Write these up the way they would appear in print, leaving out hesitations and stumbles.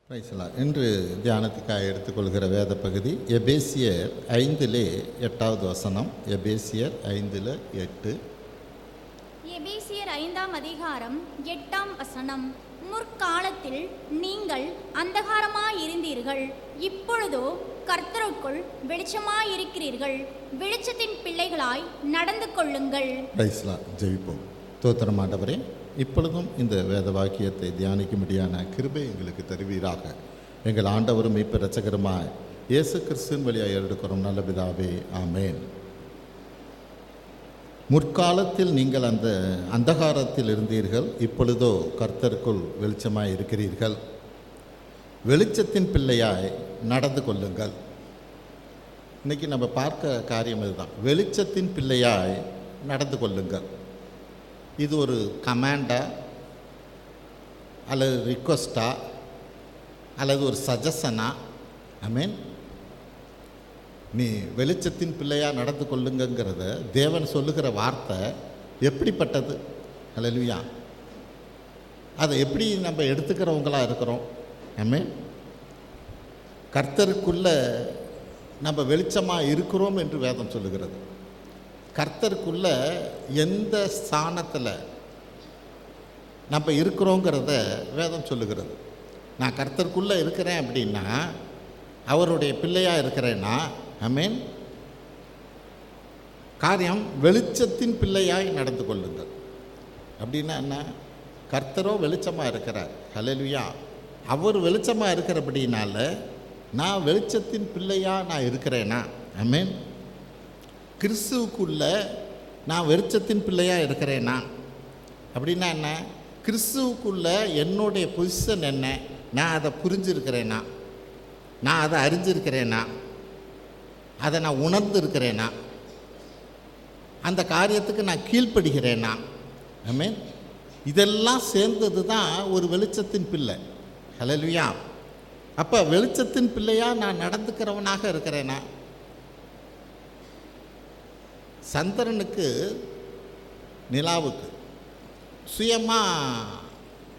இன்று தியானத்துக்காக எடுத்துக்கொள்கிற வேத பகுதி எபேசியர் 5:8 வசனம். எபேசியர் 5:8. எபேசியர் 5ஆம் அதிகாரம் 8ஆம் வசனம். முற்காலத்தில் நீங்கள் அந்தகாரமாயிருந்தீர்கள், இப்பொழுதோ கர்த்தருக்குள் வெளிச்சமாயிருக்கிறீர்கள். வெளிச்சத்தின் பிள்ளைகளாய் நடந்து கொள்ளுங்கள். ஜெயிப்போம். தோத்திரம் ஆண்டவரே, இப்பொழுதும் இந்த வேத வாக்கியத்தை தியானிக்கும்படியான கிருபை எங்களுக்கு தருவீராக. எங்கள் ஆண்டவரும் மீட்பு இரட்சகருமாய் இயேசு கிறிஸ்துவின் வழியாக எடுக்கிறோம் நல்ல பிதாவே, ஆமேன். முற்காலத்தில் நீங்கள் அந்த அந்தகாரத்தில் இருந்தீர்கள், இப்பொழுதோ கர்த்தருக்குள் வெளிச்சமாய் இருக்கிறீர்கள். வெளிச்சத்தின் பிள்ளையாய் நடந்து கொள்ளுங்கள். இன்னைக்கு நம்ம பார்க்க காரியம் இதுதான். வெளிச்சத்தின் பிள்ளையாய் நடந்து கொள்ளுங்கள். இது ஒரு கமாண்டா அல்லது ரிக்வஸ்டா அல்லது ஒரு சஜஷனா? ஐ நீ வெளிச்சத்தின் பிள்ளையாக நடந்து கொள்ளுங்கிறத தேவன் சொல்லுகிற வார்த்தை எப்படிப்பட்டது? அல்லேலூயா. அதை எப்படி நம்ம எடுத்துக்கிறவங்களா இருக்கிறோம்? கர்த்தருக்குள்ள நம்ம வெளிச்சமாக இருக்கிறோம் என்று வேதம் சொல்லுகிறது. கர்த்தருக்குள்ள எந்த ஸ்தானத்தில் நம்ம இருக்கிறோங்கிறத வேதம் சொல்லுகிறது. நான் கர்த்தருக்குள்ளே இருக்கிறேன் அப்படின்னா, அவருடைய பிள்ளையாக இருக்கிறேன்னா, காரியம் வெளிச்சத்தின் பிள்ளையாய் நடந்து கொள்ளுங்கள். அப்படின்னா என்ன? கர்த்தரோ வெளிச்சமாக இருக்கிறார். ஹல்லேலூயா. அவர் வெளிச்சமாக இருக்கிறபடினால நான் வெளிச்சத்தின் பிள்ளையாக நான் இருக்கிறேனா? கிறிஸ்துவுக்குள்ள நான் வெளிச்சத்தின் பிள்ளையாக இருக்கிறேனா? அப்படின்னா என்ன? கிறிஸ்துவுக்குள்ள என்னுடைய பொசிஷன் என்ன? நான் அதை புரிஞ்சிருக்கிறேனா? நான் அதை அறிஞ்சிருக்கிறேனா? அதை நான் உணர்ந்திருக்கிறேனா? அந்த காரியத்துக்கு நான் கீழ்ப்படுகிறேனா? இதெல்லாம் சேர்ந்தது தான் ஒரு வெளிச்சத்தின் பிள்ளை. ஹல்லேலூயா. அப்போ வெளிச்சத்தின் பிள்ளையாக நான் நடந்துக்கிறவனாக இருக்கிறேனா? சந்திரனுக்கு நிலாவுக்கு சுயமாக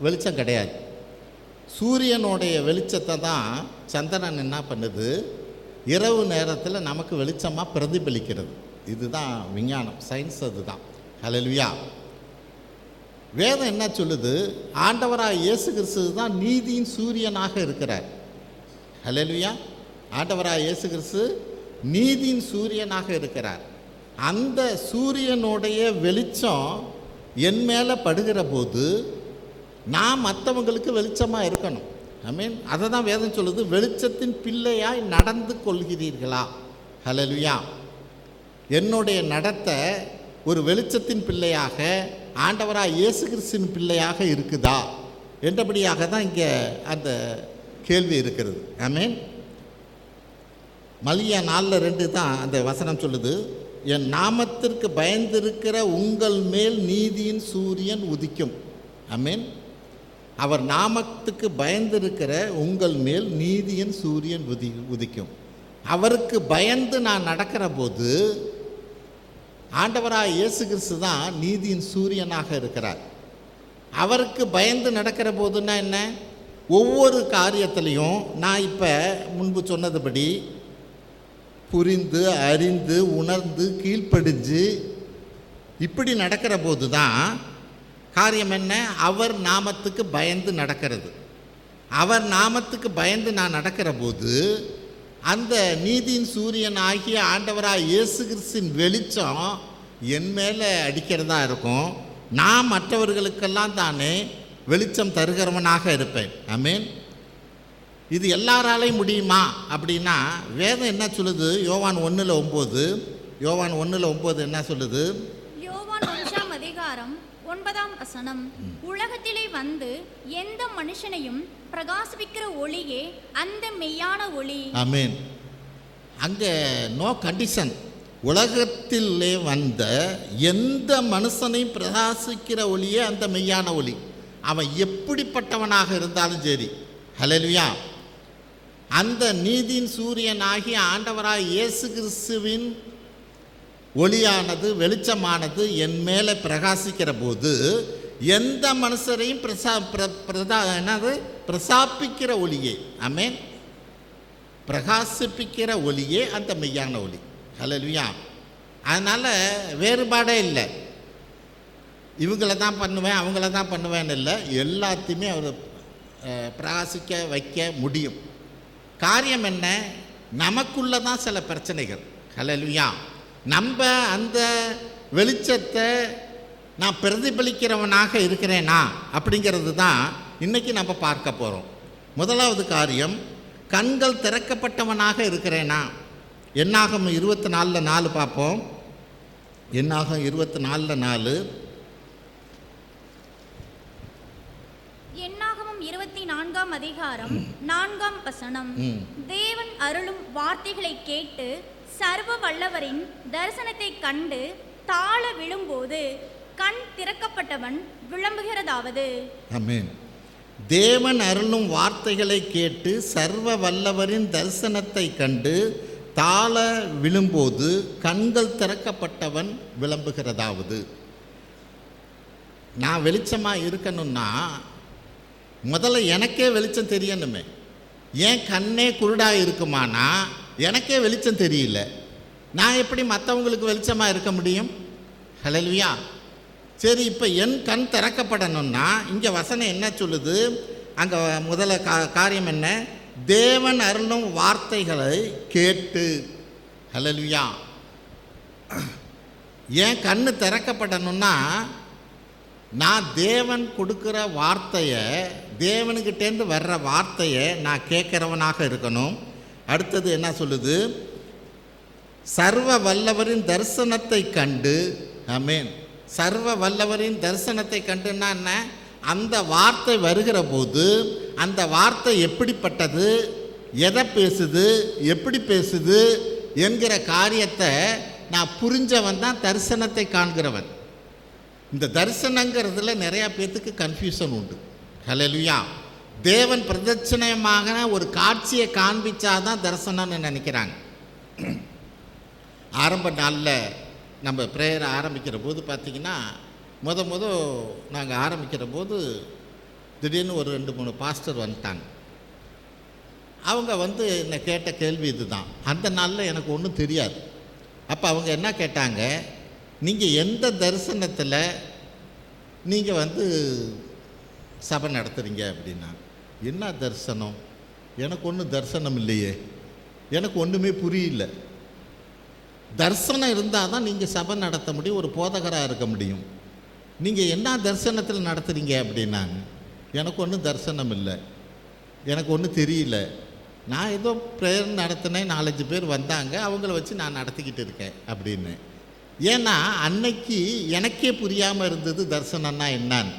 வெளிச்சம் கிடையாது. சூரியனுடைய வெளிச்சத்தை தான் சந்திரன் என்ன பண்ணுது? இரவு நேரத்தில் நமக்கு வெளிச்சமாக பிரதிபலிக்கிறது. இதுதான் விஞ்ஞானம், சயின்ஸ். அதுதான். ஹல்லேலூயா. வேதம் என்ன சொல்லுது? ஆண்டவராக இயேசு கிறிஸ்து தான் நீதியின் சூரியனாக இருக்கிறார். ஹல்லேலூயா. ஆண்டவராக இயேசு கிறிஸ்து நீதியின் சூரியனாக இருக்கிறார். அந்த சூரியனுடைய வெளிச்சம் என் மேலே படுகிற போது நான் மற்றவங்களுக்கு வெளிச்சமாக இருக்கணும். அதை தான் வேதம் சொல்லுது. வெளிச்சத்தின் பிள்ளையாய் நடந்து கொள்கிறீர்களா? ஹல்லேலூயா. என்னுடைய நடத்தை ஒரு வெளிச்சத்தின் பிள்ளையாக, ஆண்டவராக இயேசு கிறிஸ்துவின் பிள்ளையாக இருக்குதா என்றபடியாக தான் இங்கே அந்த கேள்வி இருக்கிறது. மல்கியா 4:2 தான் அந்த வசனம் சொல்லுது. என் நாமத்திற்கு பயந்திருக்கிற உங்கள் மேல் நீதியின் சூரியன் உதிக்கும். அவர் நாமத்துக்கு பயந்திருக்கிற உங்கள் மேல் நீதியின் சூரியன் உதிக்கும். அவருக்கு பயந்து நான் நடக்கிற போது ஆண்டவராக இயேசு கிறிஸ்து தான் நீதியின் சூரியனாக இருக்கிறார். அவருக்கு பயந்து நடக்கிற போதுன்னா என்ன? ஒவ்வொரு காரியத்திலையும் நான் இப்போ முன்பு சொன்னதுபடி புரிந்து அறிந்து உணர்ந்து கீழ்ப்படிஞ்சு இப்படி நடக்கிற போது தான் காரியம் என்ன? அவர் நாமத்துக்கு பயந்து நடக்கிறது. அவர் நாமத்துக்கு பயந்து நான் நடக்கிற போது அந்த நீதியின் சூரியன் ஆகிய ஆண்டவராக இயேசு கிறிஸ்துவின் வெளிச்சம் என் மேலே அடிக்கிறதா இருக்கும். நான் மற்றவர்களுக்கெல்லாம் தானே வெளிச்சம் தருகிறவனாக இருப்பேன். இது எல்லாராலையும் முடியுமா அப்படின்னா வேதம் என்ன சொல்லுது? யோவான் 1:9. யோவான் 1:9 என்ன சொல்லுது? யோவான் 1ஆம் அதிகாரம் 9ஆம் வசனம். உலகத்திலே வந்து எந்த மனுஷனையும் பிரகாசிக்கிற ஒளியே அந்த மெய்யான ஒளி. அங்கே நோ கண்டிஷன். உலகத்திலே வந்த எந்த மனுஷனையும் பிரகாசிக்கிற ஒளியே அந்த மெய்யான ஒளி. அவன் எப்படிப்பட்டவனாக இருந்தாலும் சரி. ஹல்லேலூயா. அந்த நீதியின் சூரியனாகிய ஆண்டவராக இயேசு கிறிஸ்துவின் ஒளியானது வெளிச்சமானது என் மேலே பிரகாசிக்கிற போது எந்த மனுஷரையும் பிரசாபிக்கிற ஒளியே. ஆமென். பிரகாசிப்பிக்கிற ஒளியே அந்த மெய்யான ஒளி. ஹல்லேலூயா. அதனால் வேறுபாடே இல்லை. இவங்கள தான் பண்ணுவேன் அவங்கள தான் பண்ணுவேன்னு இல்லை, எல்லாத்தையுமே அவர் பிரகாசிக்க வைக்க முடியும். காரியம் என்ன, நமக்குள்ளே தான் சில பிரச்சனைகள். ஹல்லேலூயா. நம்ம அந்த வெளிச்சத்தை நான் பிரதிபலிக்கிறவனாக இருக்கிறேனா அப்படிங்கிறது தான் இன்றைக்கி நம்ம பார்க்க போகிறோம். முதலாவது காரியம், கண்கள் திறக்கப்பட்டவனாக இருக்கிறேனா. என்னாகும் 24:4 பார்ப்போம். என்னாகும் 24:4. என்னாகமம் 24ஆம் அதிகாரம் 4ஆம் வசனம். தேவன் அருளும் வார்த்தைகளை கேட்டு சர்வ வல்லவரின் தரிசனத்தை கண்டு தாழ விழும்போது கண் திறக்கப்பட்டவன் விளம்புகிறதாவது. ஆமென். தேவன் அருளும் வார்த்தைகளை கேட்டு சர்வ வல்லவரின் தரிசனத்தை கண்டு தாழ விழும்போது கண்கள் திறக்கப்பட்டவன் விளம்புகிறதாவது. நான் வெளிச்சமாக இருக்கணும்னா முதல்ல எனக்கே வெளிச்சம் தெரியணுமே. ஏன் கண்ணே குருடாக இருக்குமானா எனக்கே வெளிச்சம் தெரியல, நான் எப்படி மற்றவங்களுக்கு வெளிச்சமாக இருக்க முடியும்? ஹல்லேலூயா. சரி, இப்போ என் கண் திறக்கப்படணும்னா இங்கே வசனம் என்ன சொல்லுது? அங்கே முதல்ல காரியம் என்ன? தேவன் அருளும் வார்த்தைகளை கேட்டு. ஹல்லேலூயா. ஏன் கண்ணு திறக்கப்படணும்னா நான் தேவன் கொடுக்குற வார்த்தையை, தேவனுக்கிட்டேருந்து வர்ற வார்த்தையை நான் கேட்குறவனாக இருக்கணும். அடுத்தது என்ன சொல்லுது? சர்வ வல்லவரின் தரிசனத்தை கண்டு. ஆமென். சர்வ வல்லவரின் தரிசனத்தை கண்டுன்னா என்ன? அந்த வார்த்தை வருகிற போது அந்த வார்த்தை எப்படிப்பட்டது, எதை பேசுது, எப்படி பேசுது என்கிற காரியத்தை நான் புரிஞ்சவன் தான் தரிசனத்தை காண்கிறவன். இந்த தரிசனங்கிறதுல நிறையா பேர்த்துக்கு கன்ஃபியூஷன் உண்டு. ஹல்லேலூயா. தேவன் பிரதட்சணமாக ஒரு காட்சியை காண்பிச்சாதான் தரிசனம்னு நினைக்கிறாங்க. ஆரம்ப நாளில் நம்ம ப்ரேயரை ஆரம்பிக்கிற போது பார்த்திங்கன்னா நாங்கள் ஆரம்பிக்கிற போது திடீர்னு ஒரு 2-3 பாஸ்டர் வந்துட்டாங்க. அவங்க என்னை கேட்ட கேள்வி இதுதான். அந்த நாளில் எனக்கு ஒன்றும் தெரியாது. அப்போ அவங்க என்ன கேட்டாங்க, நீங்கள் எந்த தரிசனத்தில் நீங்கள் சபை நடத்துகிறீங்க அப்படின்னா. என்ன தரிசனம்? எனக்கு ஒன்றும் தரிசனம் இல்லையே, எனக்கு ஒன்றுமே புரியல. தரிசனம் இருந்தால் தான் நீங்கள் சபை நடத்த முடியும், ஒரு போதகராக இருக்க முடியும். நீங்கள் என்ன தரிசனத்தில் நடத்துகிறீங்க அப்படின்னாங்க. எனக்கு ஒன்றும் தரிசனம் இல்லை, எனக்கு ஒன்றும் தெரியல. நான் ஏதோ ப்ரேயர் நடத்தினேன், 4-5 பேர் வந்தாங்க, அவங்கள வச்சு நான் நடத்திக்கிட்டு இருக்கேன் அப்படின்னு. ஏன்னா அன்னைக்கு எனக்கே புரியாமல் இருந்தது தரிசனம்னா என்னான்னு.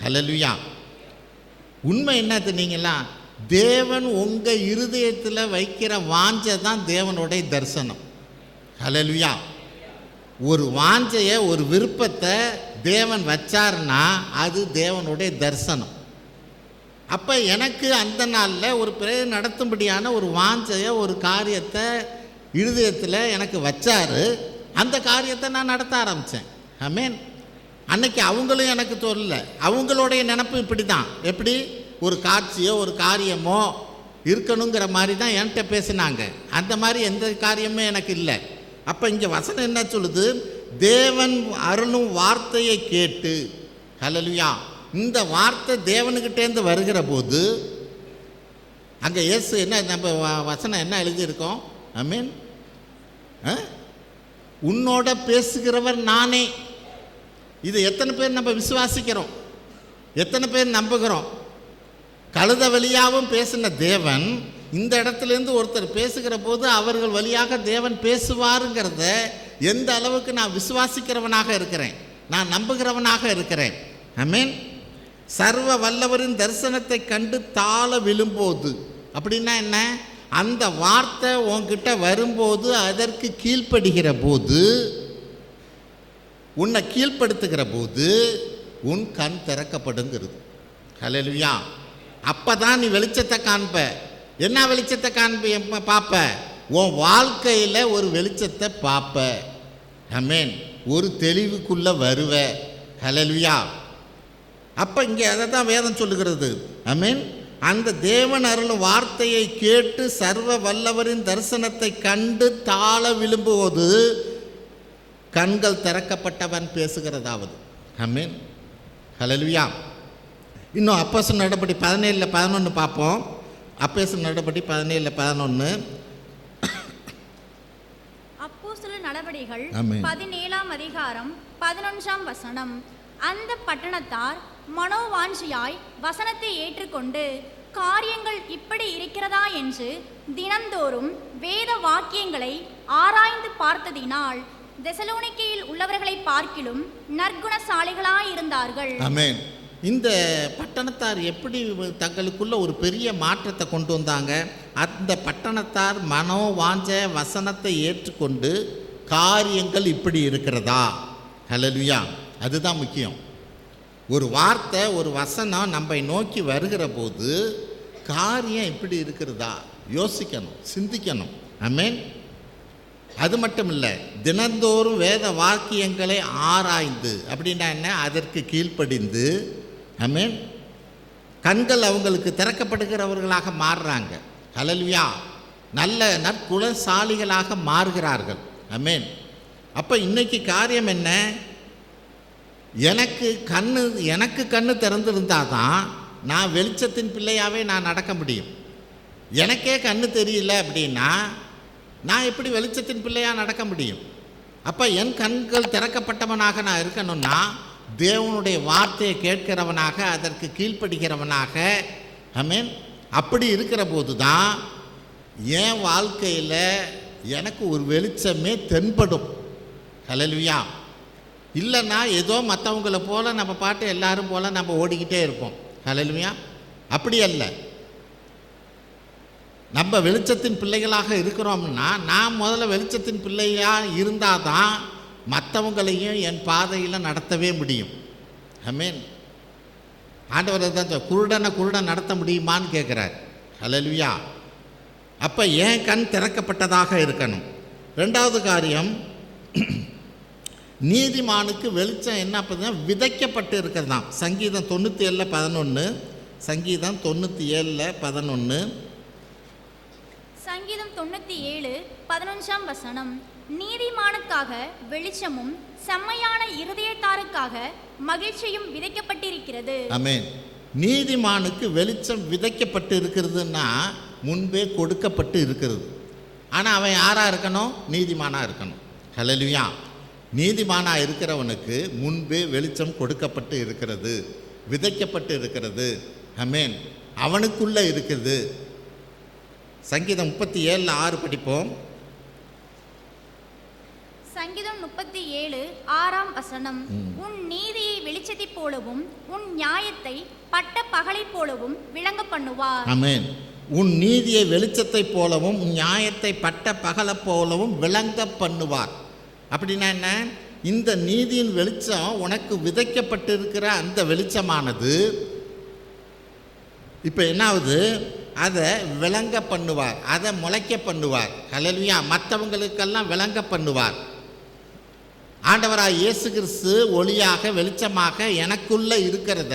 ஹல்லேலூயா. உண்மை என்ன தெரியுங்களா? தேவன் உங்கள் இருதயத்தில் வைக்கிற வாஞ்சை தான் தேவனுடைய தரிசனம். ஹல்லேலூயா. ஒரு வாஞ்சையை, ஒரு விருப்பத்தை தேவன் வச்சார்னா அது தேவனுடைய தரிசனம். அப்போ எனக்கு அந்த நாளில் ஒரு பிரேயர் நடத்தும்படியான ஒரு வாஞ்சையை, ஒரு காரியத்தை இருதயத்தில் எனக்கு வச்சார். அந்த காரியத்தை நான் நடத்த ஆரம்பித்தேன். ஆமென். அன்னைக்கு அவங்களும் எனக்கு சொல்லல, அவங்களுடைய நினப்பு இப்படி தான். எப்படி? ஒரு காட்சியோ ஒரு காரியமோ இருக்கணுங்கிற மாதிரி தான் என்கிட்ட பேசினாங்க. அந்த மாதிரி எந்த காரியமே எனக்கு இல்லை. அப்போ இங்கே வசனம் என்ன சொல்லுது? தேவன் அருளும் வார்த்தையை கேட்டு. ஹல்லேலூயா. இந்த வார்த்தை தேவனுக்கிட்டேருந்து வருகிற போது அங்கே இயேசு என்ன, நம்ம வசனம் என்ன எழுதியிருக்கோம்? ஆமென். உன்னோட பேசுகிறவர் நானே. இது எத்தனை பேர் நம்ம விசுவாசிக்கிறோம்? எத்தனை பேர் நம்புகிறோம்? கழுத வழியாகவும் பேசின தேவன் இந்த இடத்துலேருந்து ஒருத்தர் பேசுகிற போது அவர்கள் வழியாக தேவன் பேசுவாருங்கிறத எந்த அளவுக்கு நான் விசுவாசிக்கிறவனாக இருக்கிறேன், நான் நம்புகிறவனாக இருக்கிறேன். ஆமென். சர்வ வல்லவரின் தரிசனத்தை கண்டு தாழ விழும்போது அப்படின்னா என்ன? அந்த வார்த்தை உன்கிட்ட வரும்போது அதற்கு கீழ்ப்படுகிற போது, உன்னை கீழ்ப்படுத்துகிற போது உன் கண் திறக்கப்படுங்கிறது. ஹல்லேலூயா. அப்போ தான் நீ வெளிச்சத்தை காண்ப. என்ன வெளிச்சத்தை பார்ப்ப? உன் வாழ்க்கையில் ஒரு வெளிச்சத்தை பார்ப்ப. ஆமென். ஒரு தெளிவுக்குள்ளே வருவ. ஹல்லேலூயா. அப்போ இங்கே அதை தான் வேதம் சொல்லுகிறது. ஆமென். அந்த தேவன் அருளும் வார்த்தையை கேட்டு சர்வ வல்லவரின் தரிசனத்தை கண்டு தாழ விழும்போது கண்கள் திறக்கப்பட்டவன் பேசுகிறதாவது. ஆமென். ஹல்லேலூயா. இன்னும் அப்போஸ்தலர் நடபடி 17:11 பார்ப்போம். அப்போஸ்தலர் நடபடி 17:11. அப்போஸ்தலர் நடபடிகள் ஆமென். 17ஆம் அதிகாரம் 11ஆம் வசனம். அந்த பட்டணத்தார் மனோவாஞ்சியாய் வசனத்தை ஏற்றுக்கொண்டு காரியங்கள் இப்படி இருக்கிறதா என்று தினந்தோறும் வேத வாக்கியங்களை ஆராய்ந்து பார்த்ததினால் தெசலோனிக்கேயில் உள்ளவர்களை பார்க்கிலும் நற்குணசாலிகளாயிருந்தார்கள். ஆமென். இந்த பட்டணத்தார் எப்படி தங்களுக்குள்ள ஒரு பெரிய மாற்றத்தை கொண்டு வந்தாங்க? அந்த பட்டணத்தார் மனோவாஞ்ச வசனத்தை ஏற்றுக்கொண்டு காரியங்கள் இப்படி இருக்கிறதா? ஹல்லேலூயா. அதுதான் முக்கியம். ஒரு வார்த்தை, ஒரு வசனம் நம்மை நோக்கி வருகிற போது காரியம் இப்படி இருக்கிறதா யோசிக்கணும், சிந்திக்கணும். ஆமென். அது மட்டும் இல்லை, தினந்தோறும் வேத வாக்கியங்களை ஆராய்ந்து, அப்படின்னா என்ன, அதற்கு கீழ்ப்படிந்து. ஆமென். கண்கள் அவங்களுக்கு திறக்கப்படுகிறவர்களாக மாறுறாங்க. ஹல்லேலூயா. நல்ல நற்குணசாலிகளாக மாறுகிறார்கள். ஆமென். அப்போ இன்னைக்கு காரியம் என்ன? எனக்கு கண்ணு திறந்திருந்தால் தான் நான் வெளிச்சத்தின் பிள்ளையாகவே நான் நடக்க முடியும். எனக்கே கண்ணு தெரியல அப்படின்னா நான் எப்படி வெளிச்சத்தின் பிள்ளையாக நடக்க முடியும்? அப்போ என் கண்கள் திறக்கப்பட்டவனாக நான் இருக்கணும்னா தேவனுடைய வார்த்தையை கேட்கிறவனாக, அதற்கு கீழ்ப்படுகிறவனாக. ஆமென். அப்படி இருக்கிற போது தான் என் வாழ்க்கையில் எனக்கு ஒரு வெளிச்சமே தென்படும். ஹல்லேலூயா. இல்லைன்னா ஏதோ மற்றவங்கள போல் நம்ம பாட்டு எல்லாரும் போல் நம்ம ஓடிக்கிட்டே இருப்போம். ஹல்லேலூயா. அப்படி அல்ல. நம்ம வெளிச்சத்தின் பிள்ளைகளாக இருக்கிறோம்னா நான் முதல்ல வெளிச்சத்தின் பிள்ளையாக இருந்தால் தான் மற்றவங்களையும் என் பாதையில் நடத்தவே முடியும். ஆமென். ஆண்டவர் தான் குருடன் நடத்த முடியுமான்னு கேட்குறார். ஹல்லேலூயா. அப்போ என் கண் திறக்கப்பட்டதாக இருக்கணும். ரெண்டாவது காரியம், நீதிமானுக்கு வெளிச்சம் என்ன பண்ணுதுன்னா விதைக்கப்பட்டு இருக்கிறது தான். சங்கீதம் 97:11. சங்கீதம் 97:11. சங்கீதம் 97:11ஆம் வசனம். நீதிமானுக்காக வெளிச்சமும் செம்மையான இருதயத்தாருக்காக மகிழ்ச்சியும் விதைக்கப்பட்டிருக்கிறது. ஆமென். நீதிமானுக்கு வெளிச்சம் விதைக்கப்பட்டு இருக்கிறதுன்னா முன்பே கொடுக்கப்பட்டு இருக்கிறது. ஆனால் அவன் யாராக இருக்கணும்? நீதிமானாக இருக்கணும். ஹல்லேலூயா. நீதிமானாக இருக்கிறவனுக்கு முன்பே வெளிச்சம் கொடுக்கப்பட்டு இருக்கிறது, விதைக்கப்பட்டு இருக்கிறது. ஆமென். அவனுக்குள்ளே இருக்குது. சங்கீதம் 37:6 படிப்போம். சங்கீதம் 37:6ஆம் வசனம். உன் நீதியை வெளிச்சத்தைப் போலவும் உன் நியாயத்தை பட்ட பகலைப் போலவும் விளங்க பண்ணுவார். ஆமென். உன் நீதியை வெளிச்சத்தைப் போலவும் நியாயத்தை பட்ட பகலை போலவும் விளங்க பண்ணுவார். அப்படின்னா என்ன? இந்த நீதியின் வெளிச்சம் உனக்கு விதைக்கப்பட்டிருக்கிற அந்த வெளிச்சமானது இப்போ என்னாவது? அதை விளங்க பண்ணுவார், அதை முளைக்க பண்ணுவார். ஹல்லேலூயா. மற்றவங்களுக்கெல்லாம் விளங்க பண்ணுவார். ஆண்டவராக இயேசு கிறிஸ்து ஒளியாக வெளிச்சமாக எனக்குள்ளே இருக்கிறத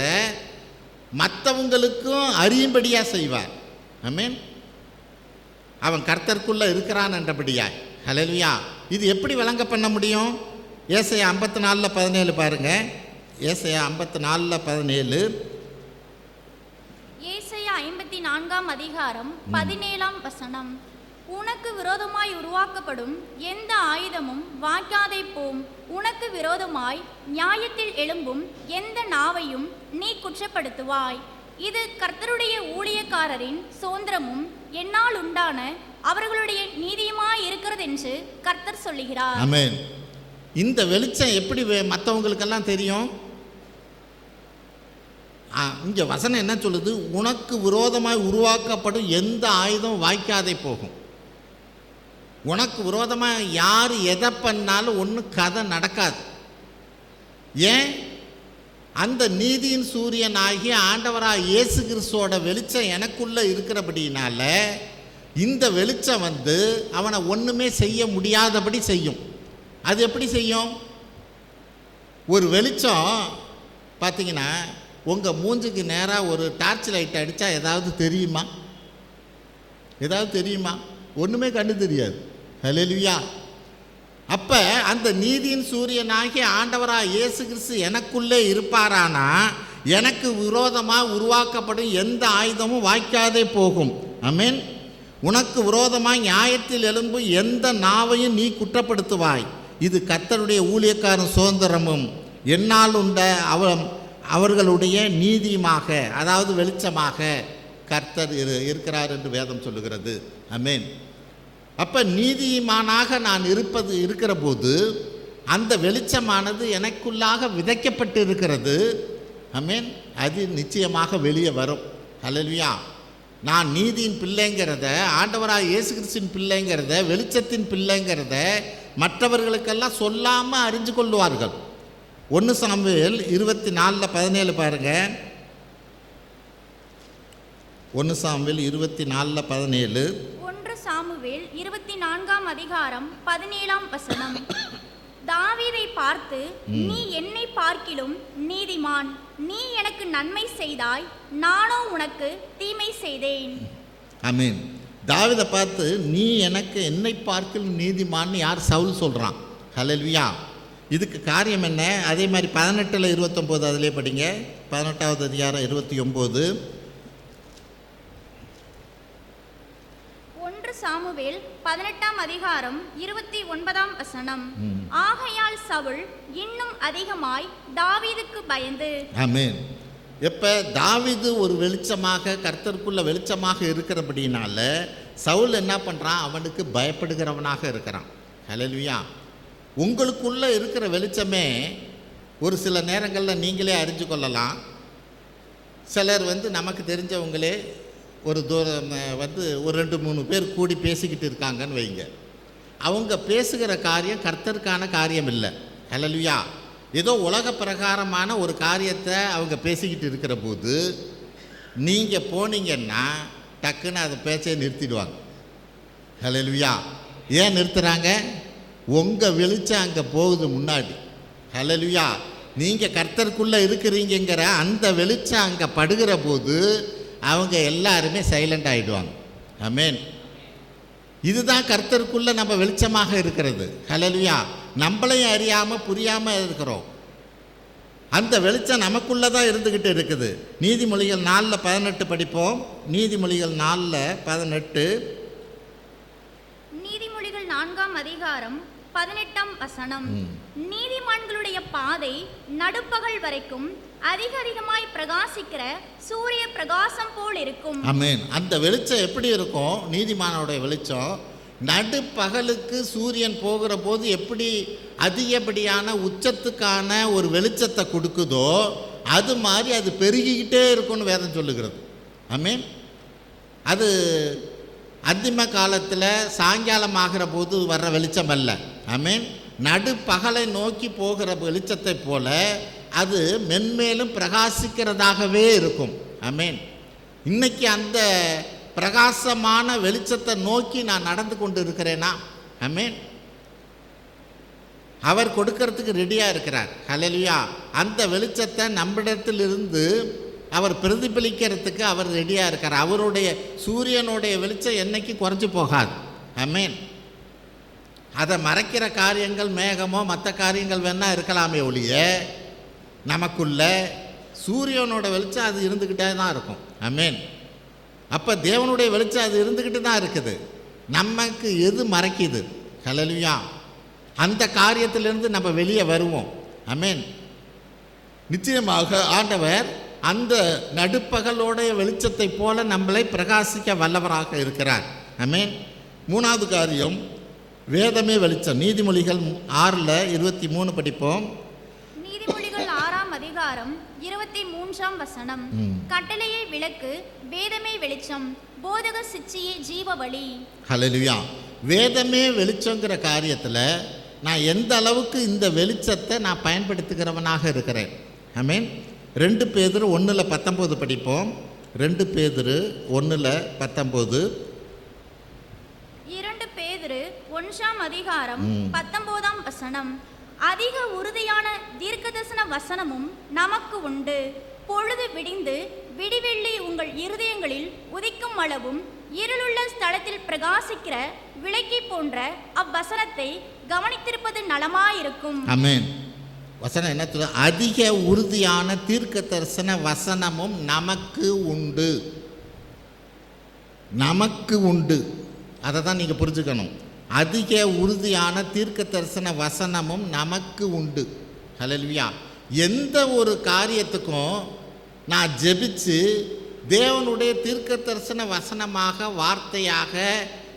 மற்றவங்களுக்கும் அறியும்படியாக செய்வார். ஆமென். அவன் கர்த்தருக்குள்ளே இருக்கிறான் என்றபடியாய். ஹல்லேலூயா. இது எப்படி விளங்க பண்ண முடியும்? ஏசாயா 54:17 பாருங்க. ஏசாயா 54:17. ஏசாயா 54ஆம் அதிகாரம் 17ஆம் வசனம். உனக்கு விரோதமாய் உருவாக்கப்படும் எந்த ஆயுதமும் வாய்க்காதே போம். உனக்கு விரோதமாய் நியாயத்தில் எழும்பும் எந்த நாவையும் நீ குற்றப்படுத்துவாய். இது கர்த்தருடைய ஊழியக்காரரின் சுதந்திரமும் என்னால் உண்டான அவர்களுடைய நீதியுமாய் இருக்கிறது என்று கர்த்தர் சொல்லுகிறார். ஆமென். இந்த வெளிச்சம் எப்படி மற்றவங்களுக்கெல்லாம் தெரியும்? இங்கே வசனம் என்ன சொல்லுது? உனக்கு விரோதமாய் உருவாக்கப்படும் எந்த ஆயுதம் வாய்க்காதே போகும். உனக்கு விரோதமாக யார் எதை பண்ணாலும் ஒன்றும் கதை நடக்காது. ஏன்? அந்த நீதியின் சூரியன் ஆகிய ஆண்டவராக இயேசு கிறிஸ்துவோட வெளிச்சம் எனக்குள்ளே இருக்கிறபடினால இந்த வெளிச்சம் அவனை ஒன்றுமே செய்ய முடியாதபடி செய்யும். அது எப்படி செய்யும்? ஒரு வெளிச்சம் பார்த்தீங்கன்னா உங்கள் மூஞ்சுக்கு நேராக ஒரு டார்ச் லைட் அடித்தா ஏதாவது தெரியுமா? ஏதாவது தெரியுமா? ஒன்றுமே கண்டு தெரியாது. ஹல்லேலூயா. அப்போ அந்த நீதியின் சூரியனாகிய ஆண்டவராக இயேசு கிறிஸ்து எனக்குள்ளே இருப்பாரானா எனக்கு விரோதமாக உருவாக்கப்படும் எந்த ஆயுதமும் வாய்க்காதே போகும். ஆமென். உனக்கு விரோதமாக நியாயத்தில் எழும்பும் எந்த நாவையும் நீ குற்றப்படுத்துவாய். இது கர்த்தருடைய ஊழியக்காரன் சுதந்திரமும் என்னால் உண்ட அவர்களுடைய நீதியுமாக, அதாவது வெளிச்சமாக கர்த்தர் இருக்கிறார் என்று வேதம் சொல்லுகிறது. ஆமென். அப்போ நீதிமானாக நான் இருக்கிற போது அந்த வெளிச்சமானது எனக்குள்ளாக விதைக்கப்பட்டு இருக்கிறது. ஆமென். அது நிச்சயமாக வெளியே வரும். ஹல்லேலூயா. நான் நீதியின் பிள்ளைங்கிறத, ஆண்டவராக இயேசு கிறிஸ்துவின் பிள்ளைங்கிறத, வெளிச்சத்தின் பிள்ளைங்கிறத மற்றவர்களுக்கெல்லாம் சொல்லாமல் அறிஞ்சு கொள்வார்கள். 1 சாமுவேல் 24:17 பாருங்க. 1 சாமுவேல் 24:17. 1 சாமுவேல் 24:17. தாவீதை பார்த்து, நீ என்னை பார்க்கிலும் நீதிமான், நீ எனக்கு நன்மை செய்தாய், நானோ உனக்கு தீமை செய்தேன். ஆமென். தாவீதை பார்த்து நீ எனக்கு என்னை பார்க்கிலும் நீதிமான்னு யார்? சவுல் சொல்கிறான். ஹல்லேலூயா. இதுக்கு காரியம் என்ன? அதே மாதிரி 18:29 அதிலே படிங்க. 18வது அதிகாரம் 29. 1 சாமுவேல் 18:29. ஆகையால் சவுல் இன்னும் அதிகமாய் தாவீதுக்கு பயந்து. ஆமென். எப்போ தாவீது ஒரு வெளிச்சமாக, கர்த்தருக்குள்ள வெளிச்சமாக இருக்கிறபடினால சவுல் என்ன பண்ணுறான்? அவனுக்கு பயப்படுகிறவனாக இருக்கிறான். ஹல்லேலூயா. உங்களுக்குள்ள இருக்கிற வெளிச்சமே ஒரு சில நேரங்களில் நீங்களே அறிஞ்சு கொள்ளலாம். சிலர் நமக்கு தெரிஞ்சவங்களே ஒரு தூரம் ஒரு 2-3 பேர் கூடி பேசிக்கிட்டு இருக்காங்கன்னு வைங்க. அவங்க பேசுகிற காரியம் கர்த்தருக்கான காரியம் இல்லை. ஹல்லேலூயா. ஏதோ உலக பிரகாரமான ஒரு காரியத்தை அவங்க பேசிக்கிட்டு இருக்கிற போது நீங்கள் போனீங்கன்னா டக்குன்னு அதை பேச்சை நிறுத்திடுவாங்க. ஹல்லேலூயா. ஏன் நிறுத்துகிறாங்க? உங்கள் வெளிச்சம் அங்கே போகுது முன்னாடி. ஹல்லேலூயா. நீங்கள் கர்த்தருக்குள்ளே இருக்கிறீங்கிற அந்த வெளிச்சம் அங்கே படுகிற போது அவங்க எல்லாருமே சைலண்ட் ஆகிடுவாங்க. ஆமென். இதுதான் கர்த்தருக்குள்ளே நம்ம வெளிச்சமாக இருக்கிறது. ஹல்லேலூயா. நம்மளையும் அறியாமல் புரியாமல் இருக்கிறோம். அந்த வெளிச்சம் நமக்குள்ளே தான் இருந்துக்கிட்டு இருக்குது. நீதிமொழிகள் 4:18 படிப்போம். நீதிமொழிகள் 4:18. நீதிமொழிகள் 4:18. நீதிமான்களுடைய பாதை நடுப்பகல் வரைக்கும் அதிகமாய் பிரகாசிக்கிற சூரிய பிரகாசம் போல் இருக்கும். ஆமென். அந்த வெளிச்சம் எப்படி இருக்கும்? நீதிமானுடைய வெளிச்சம் நடுப்பகலுக்கு சூரியன் போகிற போது எப்படி அதிகப்படியான உச்சத்துக்கான ஒரு வெளிச்சத்தை கொடுக்குதோ அது மாதிரி அது பெருகிக்கிட்டே இருக்கும்னு வேதம் சொல்லுகிறது. ஆமென். அது அந்திம காலத்தில் சாயங்காலம் ஆகிற போது வர்ற வெளிச்சம் அல்ல. ஆமென். நடுப்பகலை நோக்கி போகிற வெளிச்சத்தை போல அது மென்மேலும் பிரகாசிக்கிறதாகவே இருக்கும். ஆமென். இன்னைக்கு அந்த பிரகாசமான வெளிச்சத்தை நோக்கி நான் நடந்து கொண்டு இருக்கிறேனா? ஆமென். அவர் கொடுக்கறதுக்கு ரெடியாக இருக்கிறார். ஹல்லேலூயா. அந்த வெளிச்சத்தை நம்மிடத்திலிருந்து அவர் பிரதிபலிக்கிறதுக்கு அவர் ரெடியாக இருக்கார். அவருடைய சூரியனுடைய வெளிச்சம் என்னைக்கு குறைஞ்சி போகாது. ஆமென். அதை மறைக்கிற காரியங்கள் மேகமோ மற்ற காரியங்கள் வேணால் இருக்கலாமே ஒழிய நமக்குள்ள சூரியனோட வெளிச்சம் அது இருந்துக்கிட்டே தான் இருக்கும். ஆமென். அப்போ தேவனுடைய வெளிச்சம் அது இருந்துக்கிட்டு தான் இருக்குது. நமக்கு எது மறைக்குது? ஹல்லேலூயா. அந்த காரியத்திலிருந்து நம்ம வெளியே வருவோம். ஆமென். நிச்சயமாக ஆண்டவர் அந்த நடுப்பகலோடைய வெளிச்சத்தை போல நம்மளை பிரகாசிக்க வல்லவராக இருக்கிறார். ஆமென். 3வது காரியம் வேதமே வெளிச்சம். நீதிமொழிகள் 6:23 படிப்போம். நீதிமொழிகள் 6:23. கட்டளையே விளக்கு, வேதமே வெளிச்சம், போதக சிச்சையே ஜீவ வழி. ஹல்லேலூயா. வேதமே வெளிச்சங்கிற காரியத்தில் நான் எந்த அளவுக்கு இந்த வெளிச்சத்தை நான் பயன்படுத்துகிறவனாக இருக்கிறேன். ஆமென். 2 பேதுரு 1:19 படிப்போம். 2 பேதுரு 1:19. 2 பேதுரு 1:19. அதிக உறுதியான தீர்க்கதரிசன வசனமும் நமக்கு உண்டு. பொழுது விடிந்து விடிவெள்ளி உங்கள் இருதயங்களில் உதிக்கும் அளவும் இருளுள்ள ஸ்தலத்தில் பிரகாசிக்கிற விளக்கை போன்ற அவ்வசனத்தை கவனித்திருப்பது நலமாயிருக்கும். ஆமென். வசனம் என்ன சொல்ல? அதிக உறுதியான தீர்க்க தரிசன வசனமும் நமக்கு உண்டு. நமக்கு உண்டு. அதை தான் நீங்கள் புரிஞ்சுக்கணும். அதிக உறுதியான தீர்க்க தரிசன வசனமும் நமக்கு உண்டு. ஹல்லேலூயா. எந்த ஒரு காரியத்துக்கும் நான் ஜெபிச்சு தேவனுடைய தீர்க்க தரிசன வசனமாக வார்த்தையாக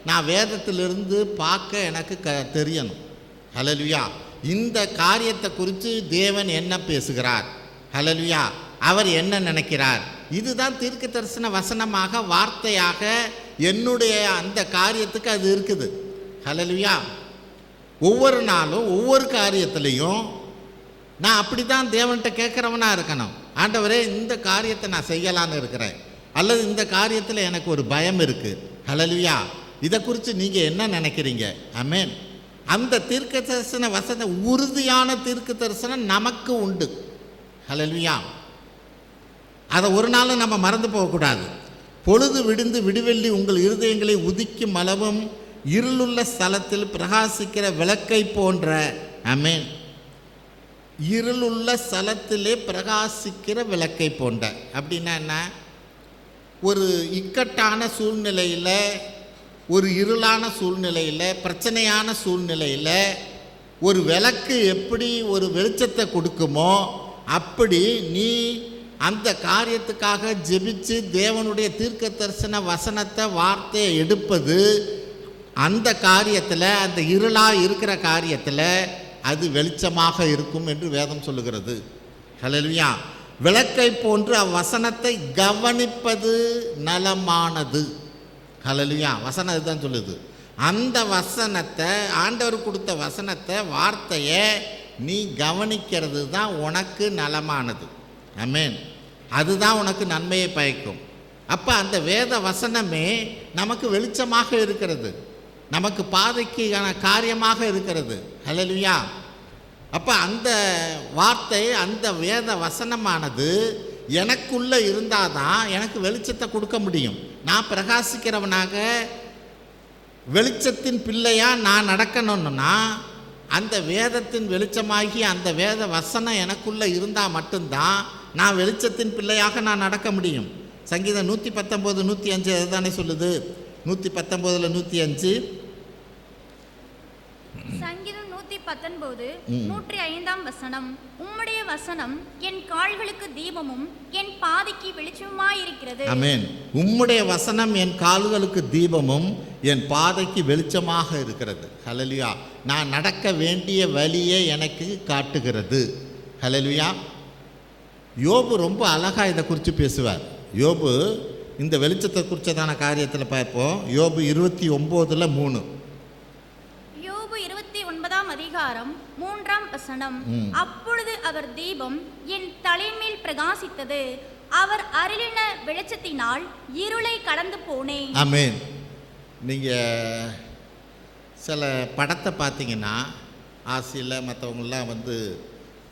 நான் வேதத்திலிருந்து பார்க்க எனக்கு தெரியணும். ஹல்லேலூயா. இந்த காரியத்தை குறித்து தேவன் என்ன பேசுகிறார், ஹல்லேலூயா, அவர் என்ன நினைக்கிறார், இதுதான் தீர்க்க தரிசன வசனமாக வார்த்தையாக என்னுடைய அந்த காரியத்துக்கு அது இருக்குது. ஹல்லேலூயா. ஒவ்வொரு நாளும் ஒவ்வொரு காரியத்திலையும் நான் அப்படி தான் தேவன்கிட்ட கேட்குறவனா இருக்கணும். ஆண்டவரே, இந்த காரியத்தை நான் செய்யலான்னு இருக்கிறேன், அல்லது இந்த காரியத்தில் எனக்கு ஒரு பயம் இருக்குது, ஹல்லேலூயா, இதை குறித்து நீங்கள் என்ன நினைக்கிறீங்க? ஆமென். அந்த தீர்க்க தரிசன வசன உறுதியான தீர்க்க தரிசனம் நமக்கு உண்டு. ஹல்லேலூயா. அதை ஒரு நாளும் நம்ம மறந்து போகக்கூடாது. பொழுது விடிந்து விடிவெள்ளி உங்கள் இருதயங்களை உதிக்கும் அளவும் இருளுள்ள ஸ்தலத்தில் பிரகாசிக்கிற விளக்கை போன்ற. ஆமென். இருளுள்ள ஸ்தலத்திலே பிரகாசிக்கிற விளக்கை போன்ற அப்படின்னா என்ன? ஒரு இக்கட்டான சூழ்நிலையில், ஒரு இருளான சூழ்நிலையில், பிரச்சனையான சூழ்நிலையில் ஒரு விளக்கு எப்படி ஒரு வெளிச்சத்தை கொடுக்குமோ அப்படி நீ அந்த காரியத்துக்காக ஜெபிச்சு தேவனுடைய தீர்க்க தரிசன வசனத்தை வார்த்தையை எடுப்பது அந்த காரியத்தில், அந்த இருளாக இருக்கிற காரியத்தில் அது வெளிச்சமாக இருக்கும் என்று வேதம் சொல்லுகிறது. ஹல்லேலூயா. விளக்கை போன்று அவ்வசனத்தை கவனிப்பது நலமானது. ஹல்லேலூயா. வசனம் இதுதான் சொல்லுது. அந்த வசனத்தை, ஆண்டவர் கொடுத்த வசனத்தை, வார்த்தையை நீ கவனிக்கிறது தான் உனக்கு நலமானது. ஆமென். அதுதான் உனக்கு நன்மையை பயக்கும். அப்போ அந்த வேத வசனமே நமக்கு வெளிச்சமாக இருக்கிறது, நமக்கு பாதைக்கான காரியமாக இருக்கிறது. ஹல்லேலூயா. அப்போ அந்த வார்த்தை, அந்த வேத வசனமானது எனக்குள்ளே இருந்தால் தான் எனக்கு வெளிச்சத்தை கொடுக்க முடியும். நான் பிரகாசிக்கிறவனாக வெளிச்சத்தின் பிள்ளையாக நான் நடக்கணும்னா அந்த வேதத்தின் வெளிச்சமாகி அந்த வேத வசனம் எனக்குள்ளே இருந்தால் மட்டும்தான் நான் வெளிச்சத்தின் பிள்ளையாக நான் நடக்க முடியும். சங்கீதம் 119, 105 அதுதானே சொல்லுது. 119, 105. சங்கீதம் 119, 105 வசனம். உம்முடைய வசனம் என் கால்களுக்கு தீபமும் என் பாதைக்கு வெளிச்சமாயிருக்கிறது. ஆமென். உம்முடைய வசனம் என் கால்களுக்கு தீபமும் என் பாதைக்கு வெளிச்சமாக இருக்கிறது. ஹல்லேலூயா. நான் நடக்க வேண்டிய வழியை எனக்கு காட்டுகிறது. ஹல்லேலூயா. யோபு ரொம்ப அழகாக இதை குறித்து பேசுவார். யோபு இந்த வெளிச்சத்தை குறித்ததான காரியத்தில் பார்ப்போம். யோபு 29:3. யோபு 29 அதிகாரம் 3 வசனம். அப்பொழுது அவர் தீபம் என் தலைமேல் பிரகாசித்தது, அவர் அருளின வெளிச்சத்தினால் இருளை கடந்து போனேன். ஆமென். நீங்கள் சில படத்தை பார்த்தீங்கன்னா ஆசியில் மற்றவங்களாம் வந்து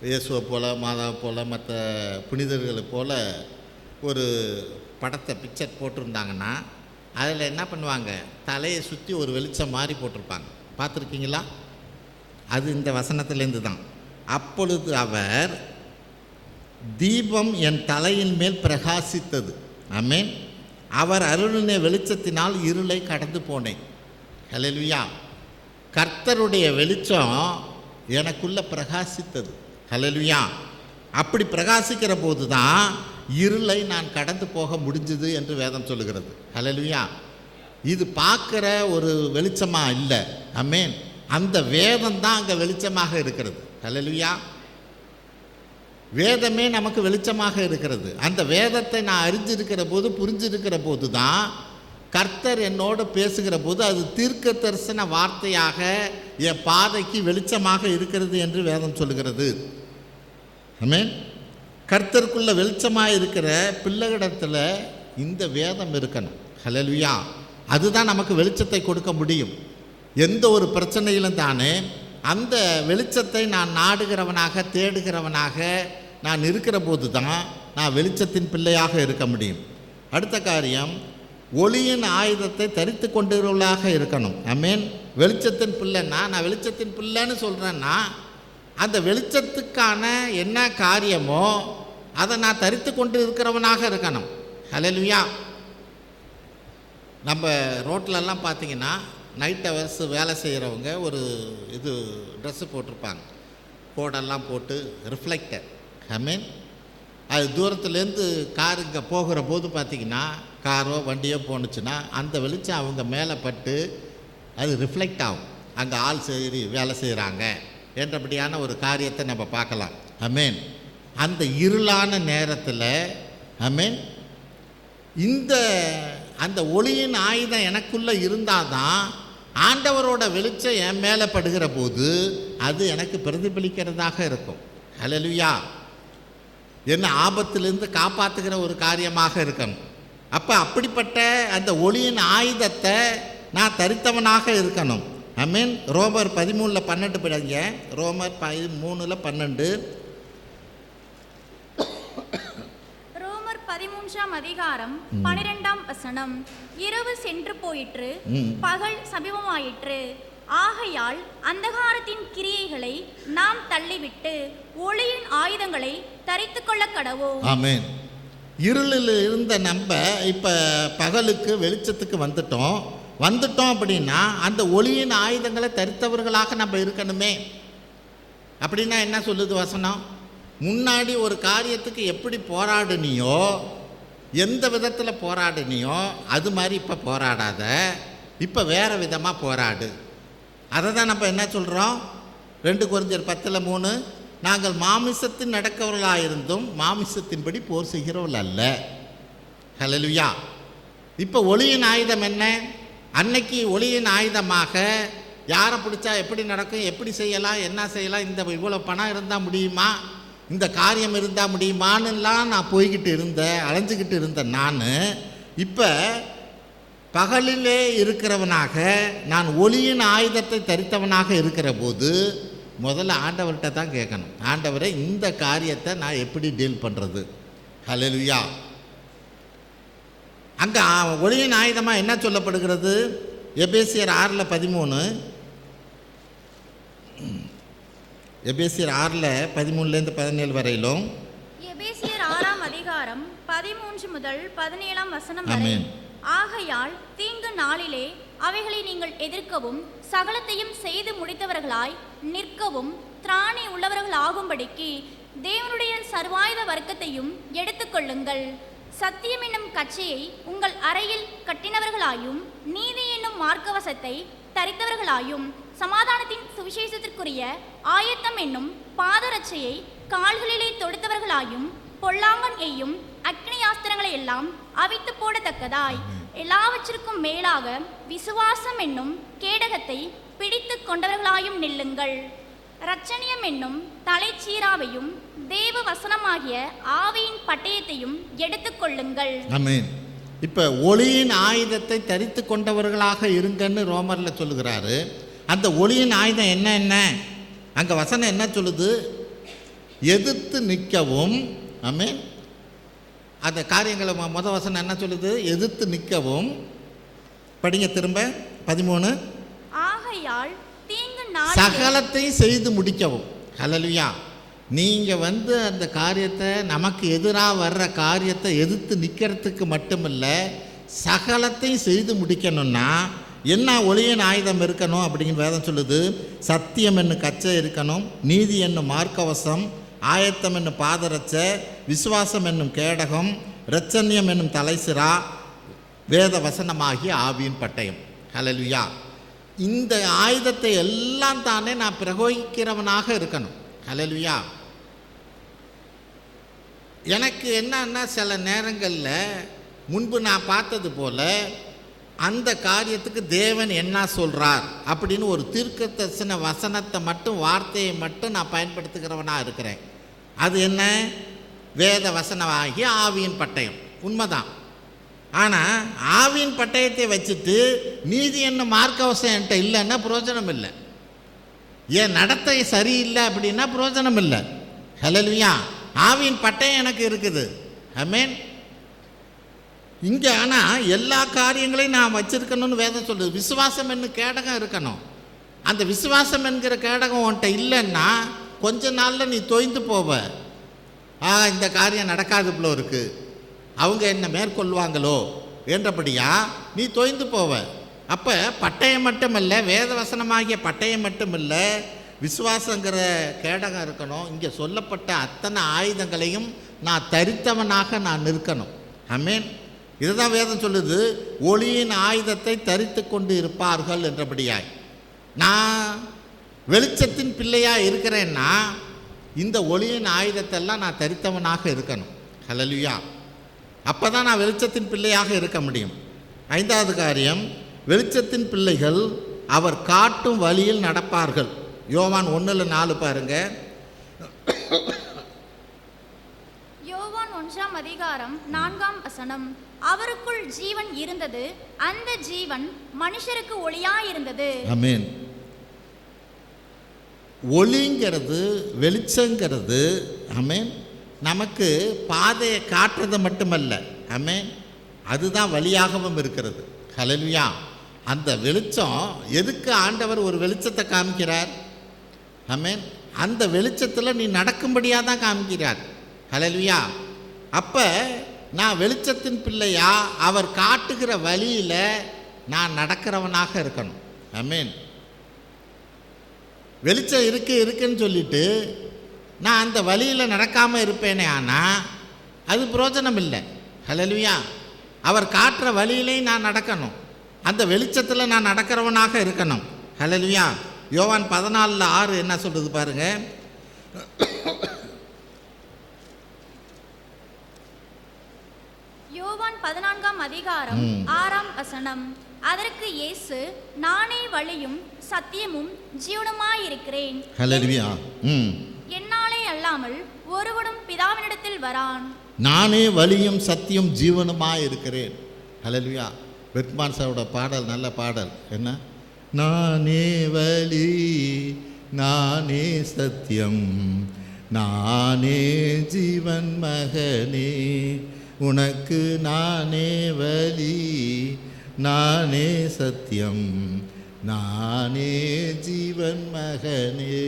இயேசுவை போல், மாதாவை போல், மற்ற புனிதர்களை போல் ஒரு படத்தை பிக்சர் போட்டிருந்தாங்கன்னா அதில் என்ன பண்ணுவாங்க, தலையை சுற்றி ஒரு வெளிச்சம் மாதிரி போட்டிருப்பாங்க. பார்த்துருக்கீங்களா? அது இந்த வசனத்திலேருந்து தான். அப்பொழுது அவர் தீபம் என் தலையின் மேல் பிரகாசித்தது. ஆமென். அவர் அருளின வெளிச்சத்தினால் இருளை கடந்து போனேன். ஹல்லேலூயா. கர்த்தருடைய வெளிச்சம் எனக்குள்ள பிரகாசித்தது. ஹல்லேலூயா. அப்படி பிரகாசிக்கிற போது தான் இருளை நான் கடந்து போக முடிஞ்சுது என்று வேதம் சொல்லுகிறது. ஹல்லேலூயா. இது பார்க்குற ஒரு வெளிச்சமாக இல்லை. ஆமென். அந்த வேதம் தான் அங்கே வெளிச்சமாக இருக்கிறது. ஹல்லேலூயா. வேதமே நமக்கு வெளிச்சமாக இருக்கிறது. அந்த வேதத்தை நான் அறிஞ்சிருக்கிற போது, புரிஞ்சிருக்கிற போது தான் கர்த்தர் என்னோடு பேசுகிற போது அது தீர்க்க தரிசன வார்த்தையாக என் பாதைக்கு வெளிச்சமாக இருக்கிறது என்று வேதம் சொல்லுகிறது. ஆமென். கர்த்தருக்குள்ள வெளிச்சமாக இருக்கிற பிள்ளைகளிடத்தில் இந்த வேதம் இருக்கணும். ஹல்லேலூயா. அதுதான் நமக்கு வெளிச்சத்தை கொடுக்க முடியும். எந்த ஒரு பிரச்சனையிலும் தானே அந்த வெளிச்சத்தை நான் நாடுகிறவனாக தேடுகிறவனாக நான் இருக்கிற போது தான் நான் வெளிச்சத்தின் பிள்ளையாக இருக்க முடியும். அடுத்த காரியம், ஒளியின் ஆயுதத்தை தரித்து கொண்டவர்களாக இருக்கணும். ஆமென். வெளிச்சத்தின் பிள்ளைன்னா, நான் வெளிச்சத்தின் பிள்ளைன்னு சொல்கிறேன்னா அந்த வெளிச்சத்துக்கான என்ன காரியமோ அதை நான் தரித்து கொண்டு இருக்கிறவனாக இருக்கணும். ஹல்லேலூயா. நம்ம ரோட்லெல்லாம் பார்த்தீங்கன்னா நைட் ஹவர்ஸ் வேலை செய்கிறவங்க ஒரு ட்ரெஸ்ஸு போட்டிருப்பாங்க, கோடெல்லாம் போட்டு ரிஃப்ளெக்டர். ஆமென். அது தூரத்துலேருந்து கார் இங்கே போகிற போது பார்த்திங்கன்னா, காரோ வண்டியோ போணுச்சுன்னா அந்த வெளிச்சம் அவங்க மேலே பட்டு அது ரிஃப்ளெக்ட் ஆகும். அங்கே ஆள் சரி வேலை செய்கிறாங்க என்றபடியான ஒரு காரியத்தை நம்ம பார்க்கலாம். ஆமென். அந்த இருளான நேரத்தில் ஆமென் அந்த ஒளியின் ஆயுதம் எனக்குள்ளே இருந்தால் தான் ஆண்டவரோட வெளிச்சம் என் மேலே படுகிற போது அது எனக்கு பிரதிபலிக்கிறதாக இருக்கும். ஹல்லேலூயா. என்ன ஆபத்திலிருந்து காப்பாற்றுகிற ஒரு காரியமாக இருக்கணும். அப்போ அப்படிப்பட்ட அந்த ஒளியின் ஆயுதத்தை நான் தரித்தவனாக இருக்கணும். ஆமென். ரோமர் 13:12 படிங்க. ரோமர் 13:12. ரோமர் 13ஆம் அதிகாரம் 12ஆம் வசனம். இரவு சென்று போயிற்று, பகல் சமீபமாயிற்று. ஆகையால் அந்தகாரத்தின் கிரியைகளை நாம் தள்ளிவிட்டு ஒளியின் ஆயுதங்களை தரித்து கொள்ள கடவோம். ஆமென். இருளில் இருந்த நம்ம இப்போ பகலுக்கு வெளிச்சத்துக்கு வந்துட்டோம் அப்படின்னா அந்த ஒளியின் ஆயுதங்களை தரித்தவர்களாக நம்ம இருக்கணுமே. அப்படின்னா என்ன சொல்லுது வசனம்? முன்னாடி ஒரு காரியத்துக்கு எப்படி போராடுனியோ, எந்த விதத்தில் போராடுனியோ அது மாதிரி இப்போ போராடாத, இப்போ வேறு விதமாக போராடு. அதை தான் நம்ம என்ன சொல்கிறோம்? 2 கொரிந்தியர் 10:3, நாங்கள் மாமிசத்தின் நடக்கவர்களாயிருந்தும் மாமிசத்தின்படி போர் செய்கிறவர்கள் அல்ல. ஹல்லேலூயா. இப்போ ஒளியின் ஆயுதம் என்ன? அன்னைக்கு ஒளியின் ஆயுதமாக யாரை பிடிச்சா எப்படி நடக்கும், எப்படி செய்யலாம், என்ன செய்யலாம், இவ்வளோ பணம் இருந்தால் முடியுமா, இந்த காரியம் இருந்தால் முடியுமான்னுலாம் நான் போய்கிட்டு அலைஞ்சிக்கிட்டு இருந்தேன். நான் இப்போ பகலிலே இருக்கிறவனாக நான் ஒளியின் ஆயுதத்தை தரித்தவனாக இருக்கிற போது முதல்ல ஆண்டவர்கிட்ட தான் கேட்கணும், ஆண்டவரே இந்த காரியத்தை நான் எப்படி டீல் பண்ணுறது. ஹல்லேலூயா. அங்கே ஒளியின் ஆயுதமாக என்ன சொல்லப்படுகிறது? எபேசியர் 6:13. எபேசியர் 6:13-17 வரையிலும். எபேசியர் 6ஆம் அதிகாரம் 13 முதல் 17ஆம் வசனம் வரை. ஆகையால் தீங்கு நாளிலே அவைகளை நீங்கள் எதிர்க்கவும் சகலத்தையும் செய்து முடித்தவர்களாய் நிற்கவும் திராணி உள்ளவர்களாகும்படிக்கு தேவனுடைய சர்வாயுத வர்க்கத்தையும் எடுத்துக்கொள்ளுங்கள். சத்தியம் என்னும் கச்சையை உங்கள் அறையில் கட்டினவர்களாயும் நீதி என்னும் மார்க்கவசத்தை தரித்தவர்களாயும் சமாதானத்தின் சுவிசேஷத்திற்குரிய ஆயத்தம் என்னும் பாதரட்சையை கால்களிலே தொடுத்தவர்களாயும் பொல்லாங்கன் எய்யும் அக்னியாஸ்திரங்களை எல்லாம் அவித்து போடத்தக்கதாய் எல்லாவற்றிற்கும் மேலாக விசுவாசம் என்னும் கேடகத்தை பிடித்து கொண்டவர்களாயும் நில்லுங்கள். இரட்சணியம் என்னும் தலைச்சீராவையும் தேவ வசனமாகிய ஆவியின் பட்டயத்தையும் எடுத்துக்கொள்ளுங்கள். ஆமென். இப்போ ஒளியின் ஆயுதத்தை தரித்து கொண்டவர்களாக இருங்கன்னு ரோமரில் சொல்லுகிறாரு. அந்த ஒளியின் ஆயுதம் என்ன? அங்கே வசனம் என்ன சொல்லுது? எதிர்த்து நிற்கவும். ஆமென். அந்த காரியங்களை முதல் வசனம் என்ன சொல்லுது? எதிர்த்து நிற்கவும். படிங்க திரும்ப 13. ஆகையால் தீங்கு சகலத்தை செய்து முடிக்கவும். ஹல்லேலூயா. நீங்கள் அந்த காரியத்தை, நமக்கு எதிராக வர்ற காரியத்தை எதிர்த்து நிற்கிறதுக்கு மட்டுமில்ல, சகலத்தையும் செய்து முடிக்கணும்னா என்ன ஒளியின் ஆயுதம் இருக்கணும் அப்படின்னு வேதம் சொல்லுது. சத்தியம் என்னும் கச்சை இருக்கணும், நீதி என்னும் மார்க்கவசம், ஆயத்தம் என்னும் பாதரட்சை, விசுவாசம் என்னும் கேடகம், இரட்சணியம் என்னும் தலைசிரா, வேத வசனமாகிய ஆவியின் பட்டயம். ஹல்லேலூயா. இந்த ஆயுதத்தை எல்லாம் தானே நான் பிரயோகிக்கிறவனாக இருக்கணும். ஹல்லேலூயா. எனக்கு என்னன்னா சில நேரங்களில் முன்பு நான் பார்த்தது போல் அந்த காரியத்துக்கு தேவன் என்ன சொல்கிறார் அப்படின்னு ஒரு தீர்க்கதரிசன வசனத்தை மட்டும், வார்த்தையை மட்டும் நான் பயன்படுத்துகிறவனாக இருக்கிறேன். அது என்ன? வேத வசனமாகிய ஆவியின் பட்டயம். உண்மைதான். ஆனால் ஆவியின் பட்டயத்தை வச்சுட்டு நீதி என்ன மார்க்கவசம் என்கிட்ட இல்லைன்னா பிரயோஜனம் இல்லை. என் நடத்தை சரியில்லை அப்படின்னா பிரயோஜனம் இல்லை. ஹல்லேலூயா. ஆவியின் பட்டயம் எனக்கு இருக்குது. ஆமென். இங்கே ஆனால் எல்லா காரியங்களையும் நான் வச்சிருக்கணும்னு வேதம் சொல்லுது. விசுவாசம் என்ன கேடகம் இருக்கணும். அந்த விசுவாசம் என்கிற கேடகம் உன்கிட்ட இல்லைன்னா கொஞ்ச நாளில் நீ தொய்ந்து போவ. இந்த காரியம் நடக்காது போல இருக்கு, அவங்க என்ன மேற்கொள்வாங்களோ என்றபடியா நீ தொய்ந்து போவ. அப்போ பட்டயம் மட்டுமல்ல, வேத வசனமாகிய பட்டயம் மட்டுமல்ல, விசுவாசங்கிற கேடகம் இருக்கணும். இங்கே சொல்லப்பட்ட அத்தனை ஆயுதங்களையும் நான் தரித்தவனாக நான் நிற்கணும். ஆமென். இதுதான் வேதம் சொல்லுது, ஒளியின் ஆயுதத்தை தரித்து கொண்டு இருப்பார்கள் என்றபடியாய். நான் வெளிச்சத்தின் பிள்ளையாக இருக்கிறேன்னா இந்த ஒளியின் ஆயுதத்தெல்லாம் நான் தரித்தவனாக இருக்கணும். ஹல்லேலூயா. அப்போ தான் நான் வெளிச்சத்தின் பிள்ளையாக இருக்க முடியும். 5வது காரியம், வெளிச்சத்தின் பிள்ளைகள் அவர் காட்டும் வழியில் நடப்பார்கள். யோவான் 1:4 பாருங்க. யோவான் 1:4 அவருக்குள் ஜீவன் இருந்தது, அந்த ஜீவன் மனுஷருக்கு ஒளியாயிருந்தது. ஆமென். ஒளிங்கிறது, வெளிச்சங்கிறது, ஆமென், நமக்கு பாதையை காட்டுறது மட்டுமல்ல, ஆமென், அதுதான் வழியாகவும் இருக்கிறது. ஹல்லேலூயா. அந்த வெளிச்சம் எதுக்கு ஆண்டவர் ஒரு வெளிச்சத்தை காமிக்கிறார்? ஆமென். அந்த வெளிச்சத்தில் நீ நடக்கும்படியாக தான் காமிக்கிறார். ஹல்லேலூயா. அப்போ நான் வெளிச்சத்தின் பிள்ளையா, அவர் காட்டுகிற வழியில் நான் நடக்கிறவனாக இருக்கணும். ஆமென். வெளிச்சம் இருக்குன்னு சொல்லிட்டு நான் அந்த வழியில் நடக்காமல் இருப்பேனே, ஆனால் அது பிரயோஜனம் இல்லை. ஹல்லேலூயா. அவர் காட்டுற வழியிலையும் நான் நடக்கணும், அந்த வெளிச்சத்தில் நான் நடக்கிறவனாக இருக்கணும். ஹல்லேலூயா. யோவான் 14:6 என்ன சொல்கிறது பாருங்க. யோவான் 14:6 அதற்கு இயேசு, நானே வழியும் சத்தியமும் ஜீவனுமாயிருக்கிறேன். ஹல்லேலூயா. என்னாலே அல்லாமல் ஒருவனும் பிதாவினிடத்தில் வரான். நானே வழியும் சத்தியம் ஜீவனுமாய் இருக்கிறேன். ஹல்லேலூயா. பெட்மான் சாரோட பாடல், நல்ல பாடல். என்ன? நானே வழி, நானே சத்தியம், நானே ஜீவன் மகனே, உனக்கு நானே வழி, நானே சத்தியம், நானே ஜீவன் மகனே.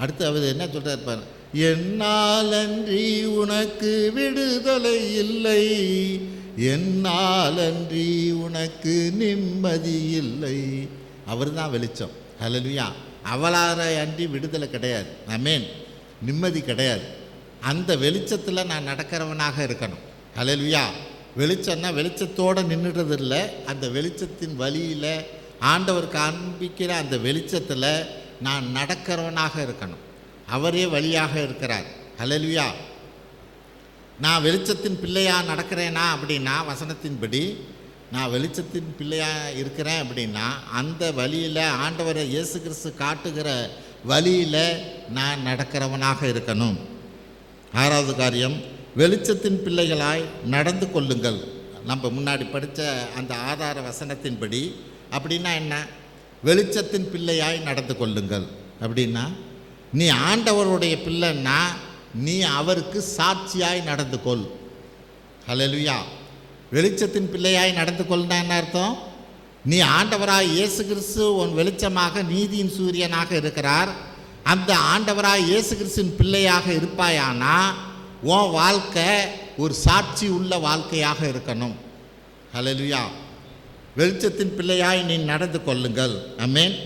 அடுத்து அவர் என்ன சொல்றார் பாரு. என்னாலன்றி உனக்கு விடுதலை இல்லை, என்னாலன்றி உனக்கு நிம்மதி இல்லை. அவர் தான் வெளிச்சம். ஹல்லேலூயா. அவளார அன்றி விடுதலை கிடையாது. ஆமென். நிம்மதி கிடையாது. அந்த வெளிச்சத்தில் நான் நடக்கிறவனாக இருக்கணும். ஹல்லேலூயா. வெளிச்சம்னா வெளிச்சத்தோடு நின்றுறது இல்லை, அந்த வெளிச்சத்தின் வழியில் ஆண்டவர் காண்பிக்கிற அந்த வெளிச்சத்தில் நான் நடக்கிறவனாக இருக்கணும். அவரே வழியாக இருக்கிறார். ஹல்லேலூயா. நான் வெளிச்சத்தின் பிள்ளையாக நடக்கிறேனா அப்படின்னா, வசனத்தின்படி நான் வெளிச்சத்தின் பிள்ளையாக இருக்கிறேன் அப்படின்னா, அந்த வழியில் ஆண்டவரை இயேசு கிறிஸ்து காட்டுகிற வழியில் நான் நடக்கிறவனாக இருக்கணும். 6வது காரியம், வெளிச்சத்தின் பிள்ளைகளாய் நடந்து கொள்ளுங்கள். நம்ம முன்னாடி படித்த அந்த ஆதார வசனத்தின்படி அப்படின்னா என்ன? வெளிச்சத்தின் பிள்ளையாய் நடந்து கொள்ளுங்கள் அப்படின்னா, நீ ஆண்டவருடைய பிள்ளைன்னா நீ அவருக்கு சாட்சியாய் நடந்து கொள். ஹல்லேலூயா. வெளிச்சத்தின் பிள்ளையாய் நடந்து கொள்னா என்ன அர்த்தம்? நீ ஆண்டவராய் இயேசு கிறிஸ்து உன் வெளிச்சமாக நீதியின் சூரியனாக இருக்கிறார். அந்த ஆண்டவராய் இயேசு கிறிஸ்துவின் பிள்ளையாக இருப்பாயானா உன் வாழ்க்கை ஒரு சாட்சி உள்ள வாழ்க்கையாக இருக்கணும். ஹல்லேலூயா. வெளிச்சத்தின் பிள்ளையாய் நீ நடந்து கொள்ளுங்கள். ஆமென்.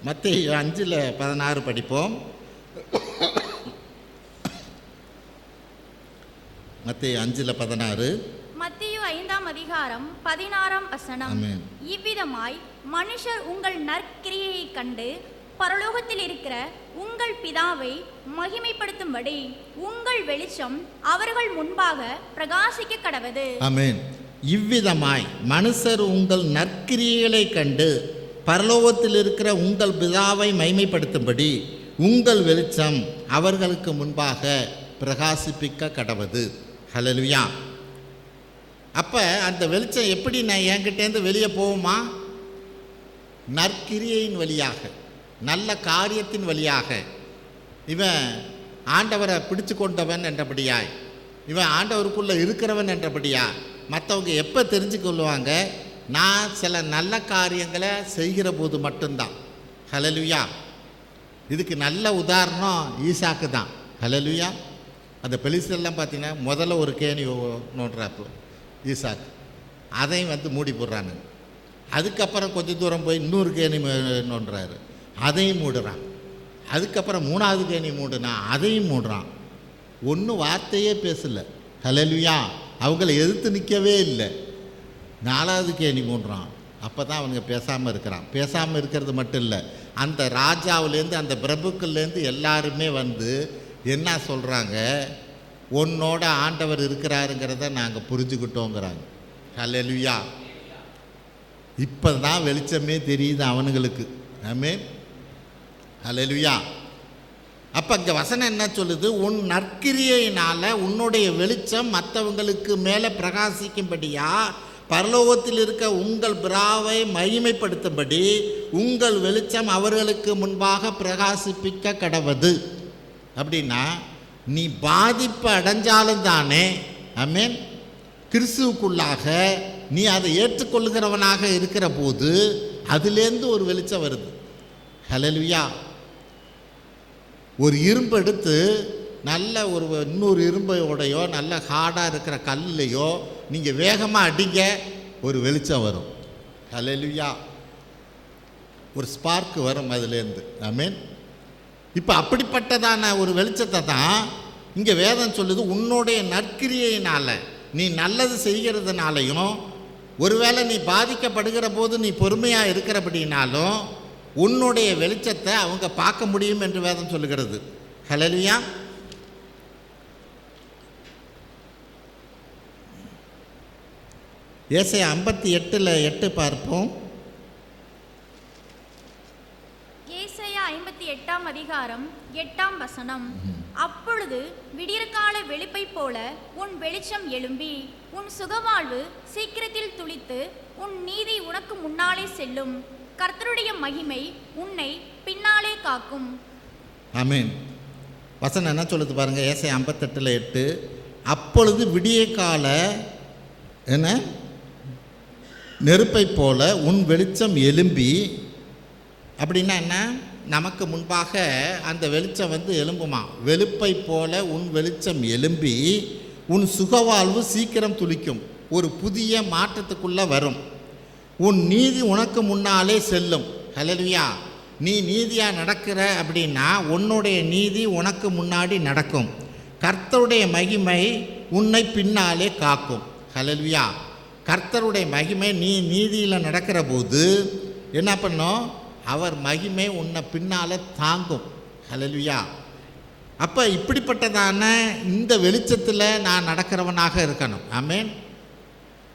மத்தேயு 5:16 படிப்போம். மத்தேயு 5:16. மத்தேயு 5:16 இவ்விதமாய் மனுஷர் உங்கள் நற்கிரியையை கண்டு பரலோகத்தில் இருக்கிற உங்கள் பிதாவை மகிமைப்படுத்தும்படி உங்கள் வெளிச்சம் அவர்கள் முன்பாக பிரகாசிக்க கடவது. ஆமென். இவ்விதமாய் மனுஷர் உங்கள் நற்கிரியைகளை கண்டு பரலோகத்தில் இருக்கிற உங்கள் பிதாவை மகிமைப்படுத்தும்படி உங்கள் வெளிச்சம் அவர்களுக்கு முன்பாக பிரகாசிப்பிக்க கடவது. ஹல்லேலூயா. அப்போ அந்த வெளிச்சம் எப்படி நான் என்கிட்டேருந்து வெளியே போகுமா? நற்கிரியையின் வழியாக, நல்ல காரியத்தின் வழியாக இவன் ஆண்டவரை பிடிச்சு கொண்டவன் என்றபடியாய், இவன் ஆண்டவருக்குள்ளே இருக்கிறவன் என்றபடியா மற்றவங்க எப்போ தெரிஞ்சுக்கொள்வாங்க? நான் சில நல்ல காரியங்களை செய்கிற போது மட்டும்தான். ஹல்லேலூயா. இதுக்கு நல்ல உதாரணம் ஈசாக்கு தான். ஹல்லேலூயா. அந்த பெலிஸ்தெல்லாம் பார்த்தீங்கன்னா முதல்ல ஒரு கேணி நோண்டுறாப்பு ஈசாக்கு, அதையும் மூடி போடுறாங்க. அதுக்கப்புறம் கொஞ்சம் தூரம் போய் இன்னொரு கேணி நோண்டுறாரு, அதையும் மூடுறான். அதுக்கப்புறம் 3வது கேணி மூடுனா அதையும் மூடுறான். ஒன்றும் வார்த்தையே பேசலை. ஹல்லேலூயா. அவங்கள எதிர்த்து நிற்கவே இல்லை. 4வது கேணி மூடுறான். அப்போ தான் அவங்க பேசாமல் இருக்கிறான். பேசாமல் இருக்கிறது மட்டும் இல்லை, அந்த ராஜாவிலேருந்து அந்த பிரபுக்கள்லேருந்து எல்லாருமே என்ன சொல்கிறாங்க? உன்னோட ஆண்டவர் இருக்கிறாருங்கிறத நாங்கள் புரிஞ்சுக்கிட்டோங்கிறாங்க. ஹல்லேலூயா. இப்போ தான் வெளிச்சமே தெரியுது அவனுங்களுக்கு. ஆமென். ஹல்லேலூயா. அப்போ இங்கே வசனம் என்ன சொல்லுது? உன் நற்கிரியையினால் உன்னுடைய வெளிச்சம் மற்றவங்களுக்கு மேலே பிரகாசிக்கும்படியா பரலோகத்தில் இருக்க உங்கள் பிராவை மகிமைப்படுத்தும்படி உங்கள் வெளிச்சம் அவர்களுக்கு முன்பாக பிரகாசிப்பிக்க கடவது. அப்படின்னா நீ பாதிப்பு அடைஞ்சாலும் தானே, ஆமென், கிறிஸ்துவுக்குள்ளாக நீ அதை ஏற்றுக்கொள்கிறவனாக இருக்கிற போது அதுலேருந்து ஒரு வெளிச்சம் வருது. ஹல்லேலூயா. ஒரு இரும்பு எடுத்து நல்ல இன்னொரு இரும்பையோடையோ நல்ல ஹார்டாக இருக்கிற கல்லையோ நீங்கள் வேகமாக அடிங்க, ஒரு வெளிச்சம் வரும். ஹல்லேலூயா. ஒரு ஸ்பார்க் வரும் அதுலேருந்து. ஆமென். இப்போ அப்படிப்பட்டதான ஒரு வெளிச்சத்தை தான் இங்கே வேதம் சொல்லுது. உன்னுடைய நற்கிரியையினால், நீ நல்லது செய்கிறதுனாலையும், ஒருவேளை நீ பாதிக்கப்படுகிற போது நீ பொறுமையாக இருக்கிறபடினாலும் உன்னுடைய வெளிச்சத்தை அவங்க பார்க்க முடியும் என்று வேதம் சொல்லுகிறது. ஹல்லேலூயா. ஏசாயா 58:8 பார்ப்போம். ஏசாயா 58ஆம் அதிகாரம் 8ஆம் வசனம். அப்பொழுது விடியற்கால வெளிப்பை போல உன் வெளிச்சம் எழும்பி உன் சுகவாழ்வு சீக்கிரத்தில் துளித்து உன் நீதி உனக்கு முன்னாலே செல்லும். கர்த்தருடைய மகிமை உன்னை பின்னாலே காக்கும். ஆமென். வசனம் என்ன சொல்லுது பாருங்க. ஏசாயா 58:8. அப்பொழுது விடிய கால நெருப்பை போல உன் வெளிச்சம் எழும்பி, அப்படின்னா என்ன? நமக்கு முன்பாக அந்த வெளிச்சம் எழும்புமா. வெளுப்பை போல உன் வெளிச்சம் எழும்பி உன் சுகவாழ்வு சீக்கிரம் துளிக்கும். ஒரு புதிய மாற்றத்துக்குள்ளே வரும். உன் நீதி உனக்கு முன்னாலே செல்லும். ஹல்லேலூயா. நீ நீதியாக நடக்கிற அப்படின்னா உன்னுடைய நீதி உனக்கு முன்னாடி நடக்கும். கர்த்தருடைய மகிமை உன்னை பின்னாலே காக்கும். ஹல்லேலூயா. கர்த்தருடைய மகிமை, நீ நீதியில் நடக்கிற போது என்ன பண்ணும்? அவர் மகிமை உன்னை பின்னால் தாங்கும். ஹல்லேலூயா. அப்போ இப்படிப்பட்டதான இந்த வெளிச்சத்தில் நான் நடக்கிறவனாக இருக்கணும். ஆமென்.